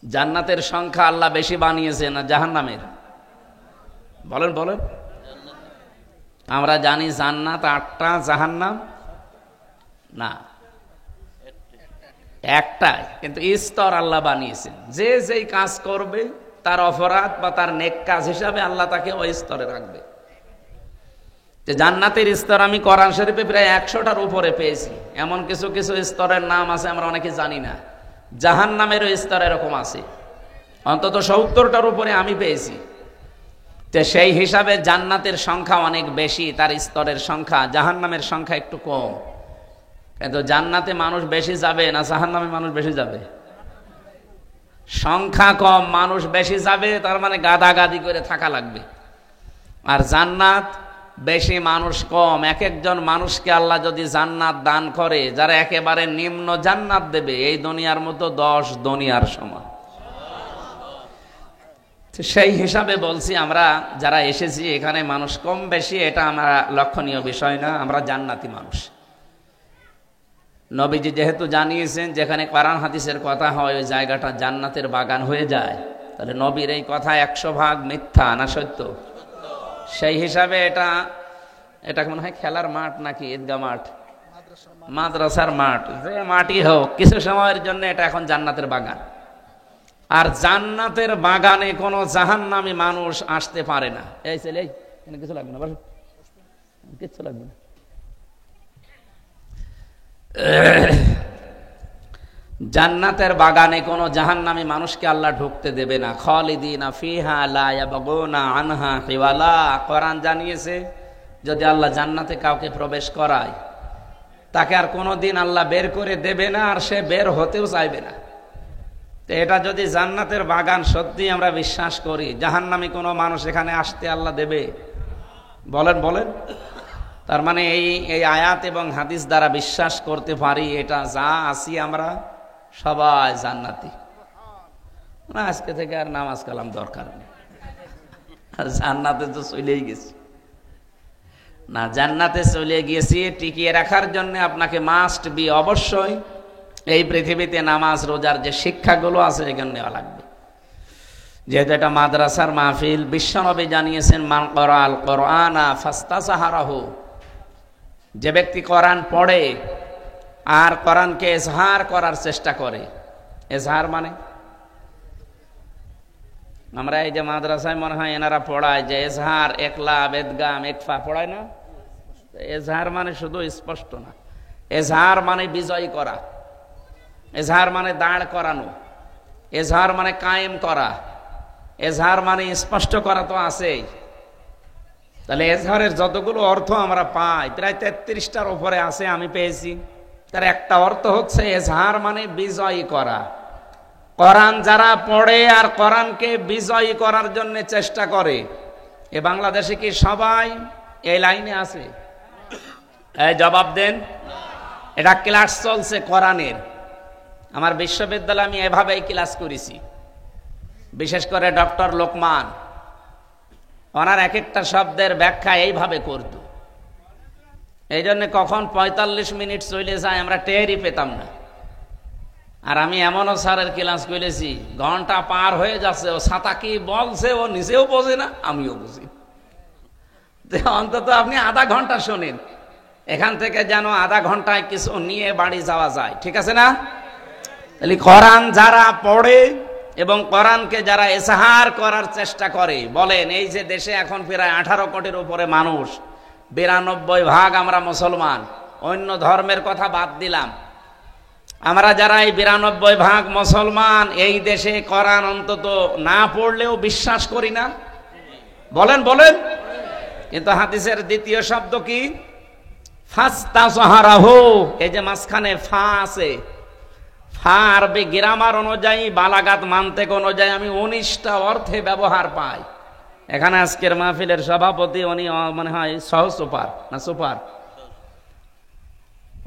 জান্নাতের সংখ্যা আল্লাহ বেশি বানিয়েছে না জাহান্নামের? বলেন বলেন। আমরা জানি জান্নাত 8টা, জাহান্নাম না একটাই, কিন্তু স্তর আল্লাহ বানিয়েছেন। যে যেই কাজ করবে তার অপরাধ বা তার নেক কাজ হিসাবে আল্লাহ তাকে ওই স্তরে রাখবে। জান্নাতের স্তর আমি কোরআন শরীফে প্রায় 100টার উপরে পেয়েছি। এমন কিছু কিছু স্তরের নাম আছে আমরা অনেকে জানি না। জাহান্নামেরও স্তর এরকম আছে, অন্তত 70টার উপরে আমি পেয়েছি। তো সেই হিসাবে জান্নাতের সংখ্যা অনেক বেশি, তার স্তরের সংখ্যা। জাহান্নামের সংখ্যা একটু কম। কিন্তু জান্নাতে মানুষ বেশি যাবে না জাহান্নামে মানুষ বেশি যাবে? সংখ্যা কম, মানুষ বেশি যাবে, তার মানে গাদাগাদি করে থাকা লাগবে। আর জান্নাত বেশি, মানুষ কম। এক একজন মানুষকে আল্লাহ যদি জান্নাত দান করে, যারা একেবারে নিম্ন জান্নাত দেবে, এই দুনিয়ার মতো 10 দুনিয়ার সমান। সেই হিসাবে বলছি, আমরা যারা এসেছি এখানে মানুষ কম বেশি এটা আমরা লক্ষণীয় বিষয় না, আমরা জান্নাতি মানুষ। নবীজি যেহেতু জানিয়েছেন যেখানে কোরআন হাদিসের কথা হয় ওই জায়গাটা জান্নাতের বাগান হয়ে যায়, তাহলে নবীর এই কথা 100% মিথ্যা না সত্য? সেই হিসাবে এটা মনে হয় খেলার মাঠ নাকি ঈদগাহ মাঠ, মাদ্রাসার মাঠ, যে মাটি হোক, কিছু সময়ের জন্য এটা এখন জান্নাতের বাগান। আর জান্নাতের বাগানে কোনো জাহান্নামী মানুষ আসতে পারে না। এই ছেলে, কিছু লাগবে না, কিচ্ছু লাগবে না। জান্নাতের বাগানে কোনো জাহান্নামী মানুষকে আল্লাহ ঢুকতে দেবে না। খালিদিনা ফিহা লা ইয়াবগুনা আনহা হিওয়ালা। কোরআন জানিয়েছে যদি আল্লাহ জান্নাতে কাউকে প্রবেশ করায়, তাকে আর কোনোদিন আল্লাহ বের করে দেবে না, আর সে বের হতেও চাইবে না। তো এটা যদি জান্নাতের বাগান সত্যি আমরা বিশ্বাস করি, জাহান্নামী কোনো মানুষ এখানে আসতে আল্লাহ দেবে? বলেন বলেন। তার মানে এই আয়াত এবং হাদিস দ্বারা বিশ্বাস করতে পারি এটা যা আছি আমরা সবাই জান্নাতি। না, আজকে থেকে আর নামাজ কালাম দরকার নেই, জান্নাতে তো চলেই গেছি। না, জান্নাতে চলে গিয়েছি, টিকিয়ে রাখার জন্য আপনাকে মাস্ট বি, অবশ্যই এই পৃথিবীতে নামাজ রোজার যে শিক্ষাগুলো আছে এখানে নেওয়া লাগবে। যেহেতু এটা মাদ্রাসার মাহফিল, বিশ্বনবী জানিয়েছেন মান করাল কোরআনা ফাস্তাসাহারাহু, যে ব্যক্তি কোরআন পড়ে আর কোরআনকে এজহার করার চেষ্টা করে। এজহার মানে আমরা এই যে মাদ্রাসায় মনে হয় এনারা পড়ায় যে এজহার, একলা, বেদগাম, একফা পড়ায় না? এজহার মানে শুধু স্পষ্ট না, এজহার মানে বিজয় করা, এজহার মানে দাঁড় করানো, এজহার মানে কায়েম করা, এজহার মানে স্পষ্ট করা তো আছেই। তাহলে এজহারের যতগুলো অর্থ আমরা পাই প্রায় 33টার উপরে আছে, আমি পেয়েছি। তার একটা অর্থ হচ্ছে এজহার মানে বিজয়ী করা। কোরআন যারা পড়ে আর কোরআনকে বিজয়ী করার জন্য চেষ্টা করে, এ বাংলাদেশে কি সবাই এই লাইনে আছে? এই জবাব দেন। এটা ক্লাস চলছে কোরআনের। আমার বিশ্ববিদ্যালয়ে আমি এভাবেই ক্লাস করেছি, বিশেষ করে ডক্টর লোকমান, ওনার এক একটা শব্দের ব্যাখ্যা এইভাবে করত। এই জন্য কখন 45 মিনিট চলে যায় আমরা টেরই পেতাম না। আর আমি এমনও স্যারের ক্লাস করেছি, ঘন্টা পার হয়ে যাচ্ছে, ও ছাতা কি বলছে ও নিজেও বোঝে না, আমিও বুঝি। অন্তত আপনি আধা ঘন্টা শোনেন, এখান থেকে যেন আধা ঘন্টায় কিছু নিয়ে বাড়ি যাওয়া যায়, ঠিক আছে না? তাহলে কোরআন যারা পড়ে এবং কোরআনকে যারা এজহার করার চেষ্টা করে, বলেন এই যে দেশে এখন প্রায় 18 কোটির উপরে মানুষ, 92% আমরা মুসলমান, অন্য ধর্মের কথা বাদ দিলাম, আমরা যারা এই 92% মুসলমান, এই দেশে কোরআন অন্তত না পড়লেও বিশ্বাস করি না? বলেন বলেন। কিন্তু হাদিসের দ্বিতীয় শব্দ কি? ফাস্তাসাহারাহু। এই যে মাঝখানে ফা আছে, ফা আরবি গ্রামার অনুযায়ী, বালাগাত মানতেক অনুযায়ী আমি 19টা অর্থে ব্যবহার পাই। এখানে আজকের মাহফিলের সভাপতি উনি মনে হয় সহসুপার না সুপার,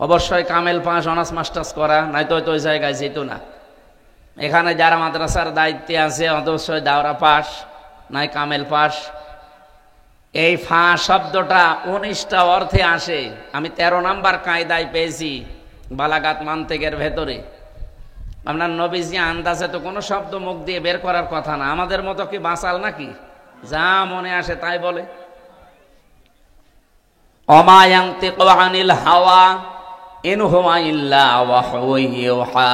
অবশ্যই কামেল পাস, অনার্স মাস্টার্স করা, নাই তো ওই জায়গায় যেত না। এখানে যারা মাদ্রাসার দায়িত্বে আছে অবশ্যই দাওরা পাস নাই কামেল পাস। এই ফা শব্দটা 19টা অর্থে আসে। আমি 13 নাম্বার কায়দায় পেয়েছি বালাগাত মান্তিকের ভেতরে। আপনার নবীজি আন্দাজে তো কোনো শব্দ মুখ দিয়ে বের করার কথা না, আমাদের মতো কি বাঁচাল নাকি, যা মনে আসে তাই বলে। ওমা ইয়ানতিকু আনিল হাওয়া ইন হুয়া ইল্লা ওয়াহয়ু ইউহা।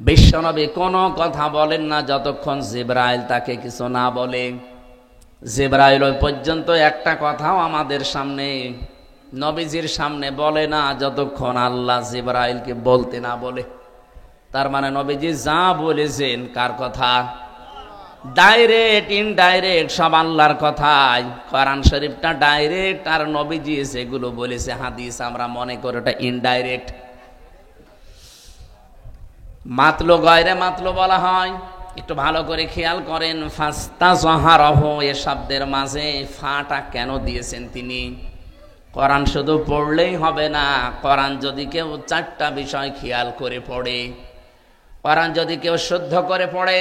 বিশ্বনবী কোনো কথা বলেন না যতক্ষণ জিবরাইল তাকে কিছু না বলে। জিবরাইল ওই পর্যন্ত একটা কথাও আমাদের সামনে নবীজির সামনে বলে না যতক্ষণ আল্লাহ জিবরাইলকে বলতে না বলে। তার মানে নবীজি যা বলেছেন কার কথা, ডাইরেক্ট ইনডাইরেক্ট সব আল্লাহর কথাই। কোরআন শরীফটা ডাইরেক্ট, আর নবীজি যেগুলো বলেছে হাদিস আমরা মনে করি ওটা ইনডাইরেক্ট। মাতলো গয়রে মাতলো বলা হয়। একটু ভালো করে খেয়াল করেন, ফাস্তাযহারাহু এ শব্দের মাঝে ফাটা কেন দিয়েছেন তিনি? কোরআন শুধু পড়লেই হবে না, কোরআন যদি কেউ 4টা বিষয় খেয়াল করে পড়ে, কোরআন যদি কেউ শুদ্ধ করে পড়ে।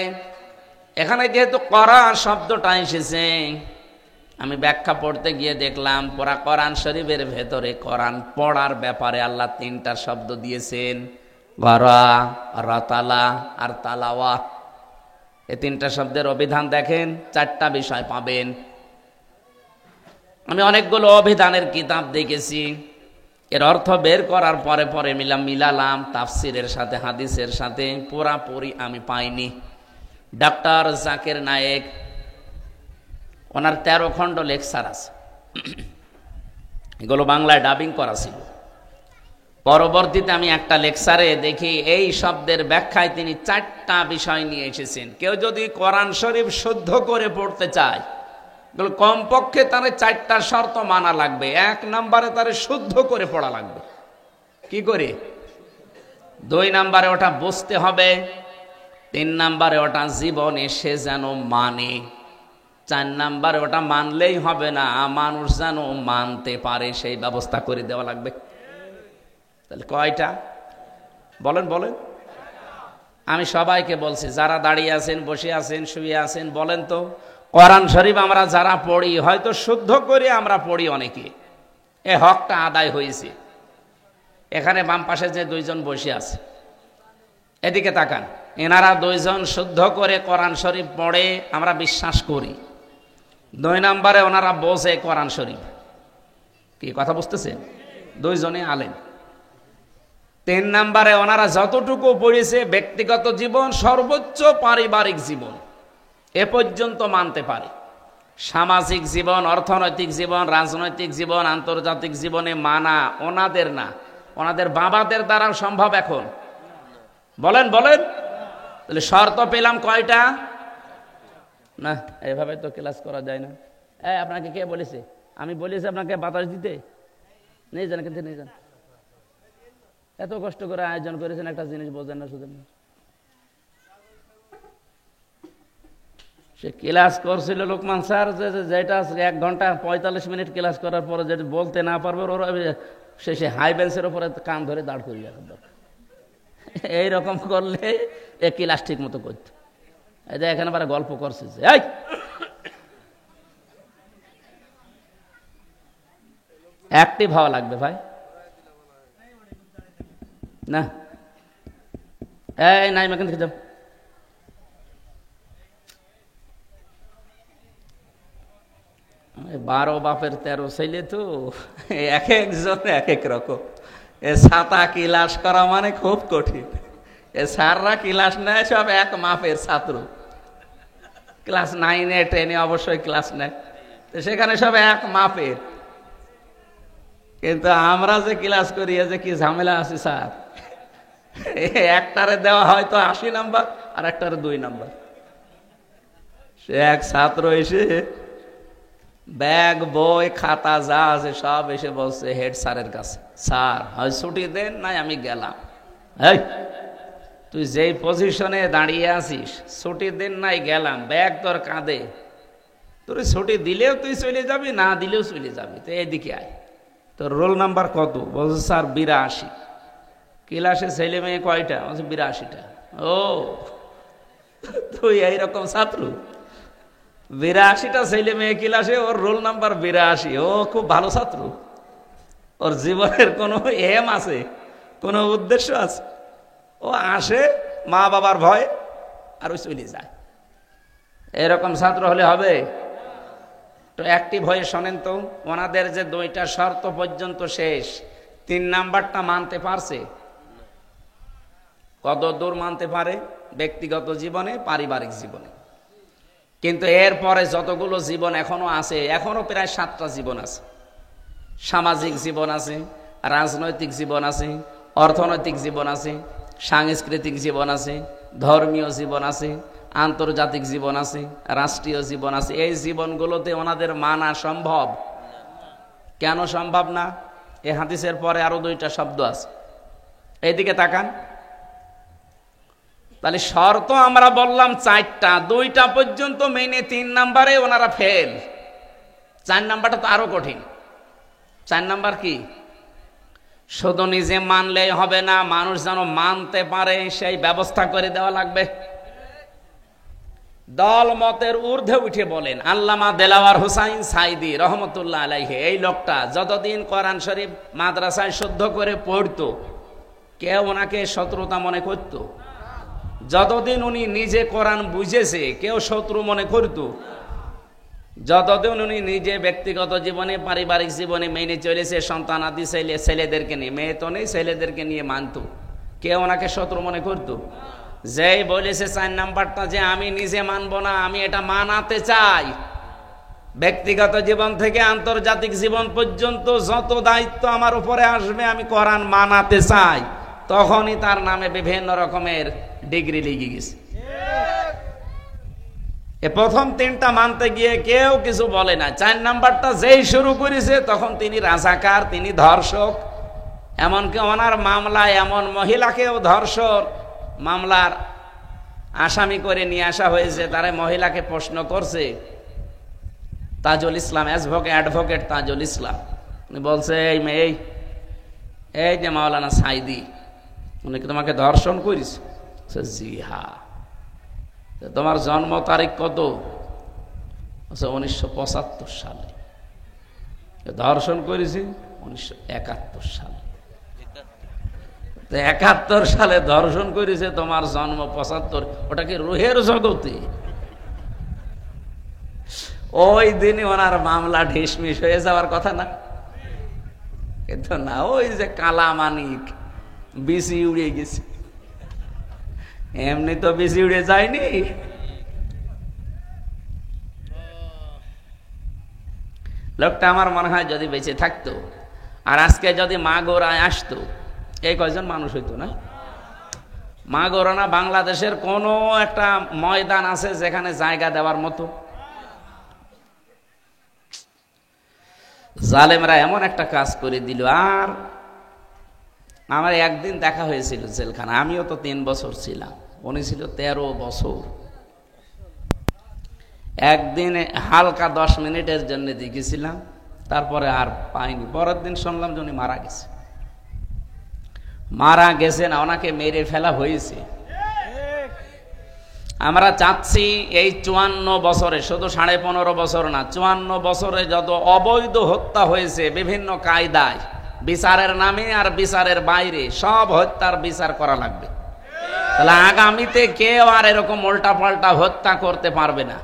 এখানে যেহেতু কোরআন শব্দটা এসেছে, আমি ব্যাখ্যা পড়তে গিয়ে দেখলাম পুরা কোরআন শরীফের ভেতরে কোরআন পড়ার ব্যাপারে আল্লাহ 3টা শব্দ দিয়েছেন, গরা, রাতালা আর তালাওয়া। এই 3টা শব্দের অভিধান দেখেন, 4টা বিষয় পাবেন। আমি অনেকগুলো অভিধানের কিতাব দেখেছি, এর অর্থ বের করার পরে পরে মিলালাম তাফসিরের সাথে হাদিসের সাথে, পুরাপুরি আমি পাইনি। ডক্টর জাকির নায়েক, ওনার 13 খণ্ড লেকচার আছে, এগুলো বাংলায় ডাবিং করা ছিল। পরবর্তীতে আমি একটা লেকচারে দেখি এই শব্দের ব্যাখ্যায় তিনি 4টা বিষয় নিয়ে এসেছেন। কেউ যদি কোরআন শরীফ শুদ্ধ করে পড়তে চায়, কমপক্ষে তার 4টা শর্ত মানা লাগবে। 1 নম্বরে তার শুদ্ধ করে পড়া লাগবে। কি করে? 2 নম্বরে ওটা বুঝতে হবে। 3 নম্বরে ওটা জীবনে সে যেন মানে। 4 নম্বরে ওটা মানলেই হবে না, মানুষ যেন মানতে পারে সেই ব্যবস্থা করে দেওয়া লাগবে। তাহলে কয়টা বলেন বলেন? আমি সবাইকে বলছি, যারা দাঁড়িয়ে আছেন, বসে আছেন, শুয়ে আছেন, বলেন তো, কোরআন শরীফ আমরা যারা পড়ি, হয়তো শুদ্ধ করে আমরা পড়ি অনেকে, এ হকটা আদায় হয়েছে। এখানে বাম পাশে যে 2 জন বসে আছে, এদিকে তাকান, এনারা 2 জন শুদ্ধ করে কোরআন শরীফ পড়ে আমরা বিশ্বাস করি। 2 নম্বরে ওনারা বোঝে কোরআন শরীফ। কি কথা বুঝতেছেন? 2 জনে আলেম। 3 নম্বরে ওনারা যতটুকু পড়েছে ব্যক্তিগত জীবন, সর্বোচ্চ পারিবারিক জীবন এ পর্যন্ত মানতে পারে। সামাজিক জীবন, অর্থনৈতিক জীবন, রাজনৈতিক জীবন, আন্তর্জাতিক জীবনে মানা ওনাদের না, ওনাদের বাবাদের দ্বারাও সম্ভব এখন। বলেন বলেন? তাহলে শর্ত পেলাম কয়টা? না, এভাবে তো ক্লাস করা যায় না। আপনাকে কে বলেছে? আমি বলেছি আপনাকে বাতাস দিতে? নেই জান, কিন্তু নেই জান। এত কষ্ট করে আয়োজন করেছেন, একটা জিনিস বোঝেন না, শুধু সে ক্লাস করছিল লোকমান স্যার, যেটা 1 ঘন্টা 45 মিনিট ক্লাস করার পরে যেটা বলতে না পারবে, ওরা সে হাই বেঞ্চের উপরে কান ধরে দাঁড় করিয়ে রাখার দরকার। এইরকম করলে এ ক্লাস ঠিক মতো করতো। এই যে এখানে আবার গল্প করছে যে অ্যাক্টিভ হওয়া লাগবে ভাই। না এই নাই মেখান থেকে যাও। বারো বাপের 13 ছেলে তো, এক একজন এক এক রকম। এ ছাতা ক্লাস করা মানে খুব কঠিন। এ স্যাররা ক্লাস নেয় সব এক মাপের ছাত্র। ক্লাস 9-এ 10-এ অবশ্যই ক্লাস নেয়, তো সেখানে সব এক মাপের। কিন্তু আমরা যে ক্লাস করি, যে কি ঝামেলা আছে স্যার। একটারে দেওয়া হয়তো 80 নাম্বার, আর একটারে 2 নাম্বার। সে এক ছাত্র এসে ব্যাগ, বই, খাতা যা আছে সব এসে বলছে হেড স্যারের কাছে, স্যার হয় ছুটি দেন, নাই আমি গেলাম। এই তুই যেই পজিশনে দাঁড়িয়ে আছিস, ছুটি দেন নাই গেলাম, ব্যাগ তোর কাঁধে, তোর ছুটি দিলেও তুই চলে যাবি, না দিলেও চলে যাবি, তো এদিকে আয়। তোর রোল নাম্বার কত? বলছে স্যার 82। ক্লাসে ছেলে মেয়ে কয়টা? বলছে 82টা। ও তুই এইরকম ছাত্র, 82টা ছেলে মেয়ে ক্লাসে, ওর রোল নাম্বার 82। ও খুব ভালো ছাত্র, ওর জীবনের কোনো এম আছে, কোনো উদ্দেশ্য আছে? ও আসে মা বাবার ভয় আর ওই চলে যায়। এরকম ছাত্র হলে হবে? তো অ্যাক্টিভ হয়ে শোনেন তো, ওনাদের যে 2টা শর্ত পর্যন্ত শেষ, 3 নাম্বারটা মানতে পারছে? কত দূর মানতে পারে? ব্যক্তিগত জীবনে, পারিবারিক জীবনে। কিন্তু এরপরে যতগুলো জীবন এখনো আছে, এখনো প্রায় 7টা জীবন আছে। সামাজিক জীবন আছে, রাজনৈতিক জীবন আছে, অর্থনৈতিক জীবন আছে, সাংস্কৃতিক জীবন আছে, ধর্মীয় জীবন আছে, আন্তর্জাতিক জীবন আছে, রাষ্ট্রীয় জীবন আছে। এই জীবনগুলোতে ওনাদের মানা সম্ভব? কেন সম্ভব না? এই হাদিসের পরে আরো 2টা শব্দ আছে, এইদিকে তাকান। তাহলে শর্ত আমরা বললাম 4টা, 2টা পর্যন্ত মেনে 3 নাম্বারে ওনারা ফেল। 4 নাম্বারটা তো আরো কঠিন। 4 নাম্বার কি? শুধু নিজে মানলেই হবে না, মানুষ যেন মানতে পারে সেই ব্যবস্থা করে দেওয়া লাগবে। দল মতের ঊর্ধ্বে উঠে বলেন আল্লামা দেলাওয়ার হোসাইন সাইদি রহমতুল্লাহ আলাইহি, এই লোকটা যতদিন কোরআন শরীফ মাদ্রাসায় শুদ্ধ করে পড়তো, কেউ ওনাকে শত্রুতা মনে করত? যতদিন উনি নিজে কোরআন বুঝেছে, কেউ শত্রু মনে করত? যতদিন উনি নিজে ব্যক্তিগত জীবনে, পারিবারিক জীবনে মেনে চলেছে, সন্তানাদি ছেলেদেরকে নিয়ে, মেয়ে তো নেই, ছেলেদেরকে নিয়ে মানত, কেউ ওনাকে শত্রু মনে করত? যেই বলেছে 4 নাম্বারটা যে আমি নিজে মানব না, আমি এটা মানাতে চাই, ব্যক্তিগত জীবন থেকে আন্তর্জাতিক জীবন পর্যন্ত যত দায়িত্ব আমার উপরে আসবে আমি কোরআন মানাতে চাই, তখনই তার নামে বিভিন্ন রকমের ডিগ্রি লেগে গেছে। প্রথম 3টা মানতে গিয়ে কেউ কিছু বলে না। 4 নাম্বারটা যেই শুরু করেছে তখন তিনি রাজাকার, তিনি ধর্ষক। এমনকি ওনার মামলায় এমন মহিলাকেও ধর্ষণ মামলার আসামি করে নিয়ে আসা হয়েছে। তারা মহিলাকে প্রশ্ন করছে, তাজুল ইসলাম, অ্যাডভোকেট তাজুল ইসলাম, উনি বলছে এই মেয়ে, এই যে মাওলানা সাইদি, উনি কি তোমাকে ধর্ষণ করেছে? জি হ্যাঁ। তোমার জন্ম তারিখ কত? 1975 সালে। ধর্ষণ করেছি 1971 সালে। 71 সালে ধর্ষণ করেছে, তোমার জন্ম 75। ওটা কি রুহের জগতে? ওই দিনই ওনার মামলা ঢিসমিস হয়ে যাওয়ার কথা না? কিন্তু না, ওই যে কালা মানিক বিসি উড়ে গেছে। এমনি তো বিসি উড়ে যায়নি। লোকটা আমার মনে হয় যদি বেঁচে থাকতো, আর আজকে যদি মাগুরায় আসতো, এই কয়জন মানুষ হইতো না? মাগুরা না বাংলাদেশের কোন একটা ময়দান আছে যেখানে জায়গা দেওয়ার মতো? জালেমরা এমন একটা কাজ করে দিল। আর আমার একদিন দেখা হয়েছিল জেলখানা, আমিও তো 3 বছর ছিলাম, উনি ছিল 13 বছর। একদিন হালকা 10 মিনিটের জন্য দেখেছিলাম, তারপরে আর পাইনি। পরের দিন শুনলাম যে উনি মারা গেছে। মারা গেছে না, ওনাকে মেরে ফেলা হয়েছে। আমরা চাচ্ছি এই 54 বছরে, শুধু 15.5 বছর না, 54 বছরে যত অবৈধ হত্যা হয়েছে বিভিন্ন কায়দায়, বিচারের নামে আর বিচারের বাইরে, সব হত্যার বিচার করা লাগবে। তাহলে আগামীতে কেউ আর এরকম উল্টা পাল্টা হত্যা করতে পারবে না।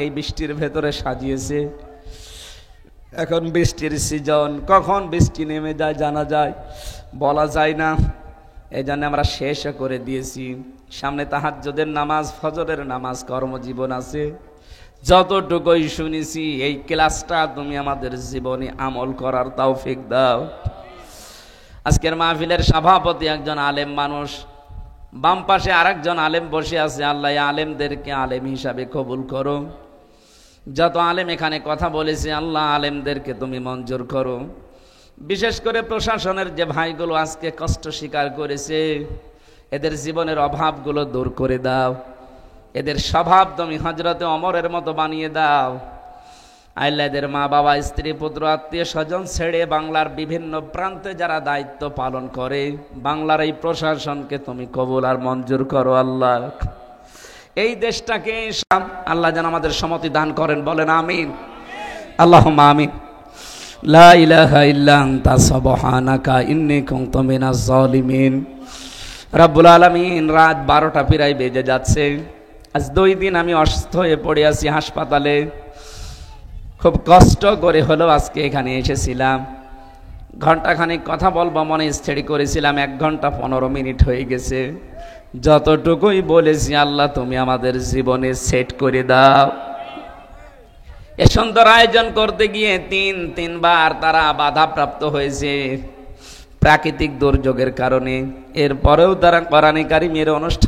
এই বৃষ্টির ভেতরে সাজিয়েছে, এখন বৃষ্টির সিজন, কখন বৃষ্টি নেমে যায় জানা যায়, বলা যায় না। এই জন্য আমরা শেষ করে দিয়েছি। সামনে তাহাজ্জুদের নামাজ, ফজরের নামাজ, কর্মজীবন আছে। যতটুকুই শুনেছি এই ক্লাসটা তুমি আমাদের জীবনে আমল করার তৌফিক দাও। আজকের মাহফিলের সভাপতি একজন আলেম মানুষ, বাম পাশে আরেকজন আলেম বসে আছে। আল্লাহ আলেমদেরকে আলেম হিসাবে কবুল করো। যত আলেম এখানে কথা বলেছে আল্লাহ আলেমদেরকে তুমি মঞ্জুর করো। বিশেষ করে প্রশাসনের যে ভাইগুলো আজকে কষ্ট স্বীকার করেছে, এদের জীবনের অভাবগুলো দূর করে দাও। এদের স্বভাব তুমি হযরতে ওমরের মতো বানিয়ে দাও। আল্লাহদের মা বাবা স্ত্রী পুত্র আত্মীয় স্বজন ছেড়ে বাংলার বিভিন্ন প্রান্তে যারা দায়িত্ব পালন করে, বাংলার এই প্রশাসনকে তুমি কবুল আর মঞ্জুর করো আল্লাহ। এই দেশটাকে আল্লাহ যেন আমাদের সম্মতি দান করেন, বলেন আমিন। আল্লাহুম্মা আমিন। লা ইলাহা ইল্লা আনতা সুবহানাকা ইন্নী কুনতু মিনাজ জালিমিন। রব্বুল আলামিন, রাত 12টা প্রায় বেজে যাচ্ছে। আজ 2 দিন আমি অসুস্থ হয়ে পড়ে আছি হাসপাতালে। খুব কষ্ট করে হলেও আজকে এখানে এসেছিলাম। ঘন্টাখানেক কথা বলবো মনে স্থির করেছিলাম, 1 ঘন্টা 15 মিনিট হয়ে গেছে। যতটুকুই বলেছি আল্লাহ তুমি আমাদের জীবনে সেট করে দাও। এ সুন্দর আয়োজন করতে গিয়ে তিনবার তারা বাধাপ্রাপ্ত হয়েছে প্রাকৃতিক দুর্যোগের কারণে। এরপরেও তারা কোরআনে কারিমের অনুষ্ঠান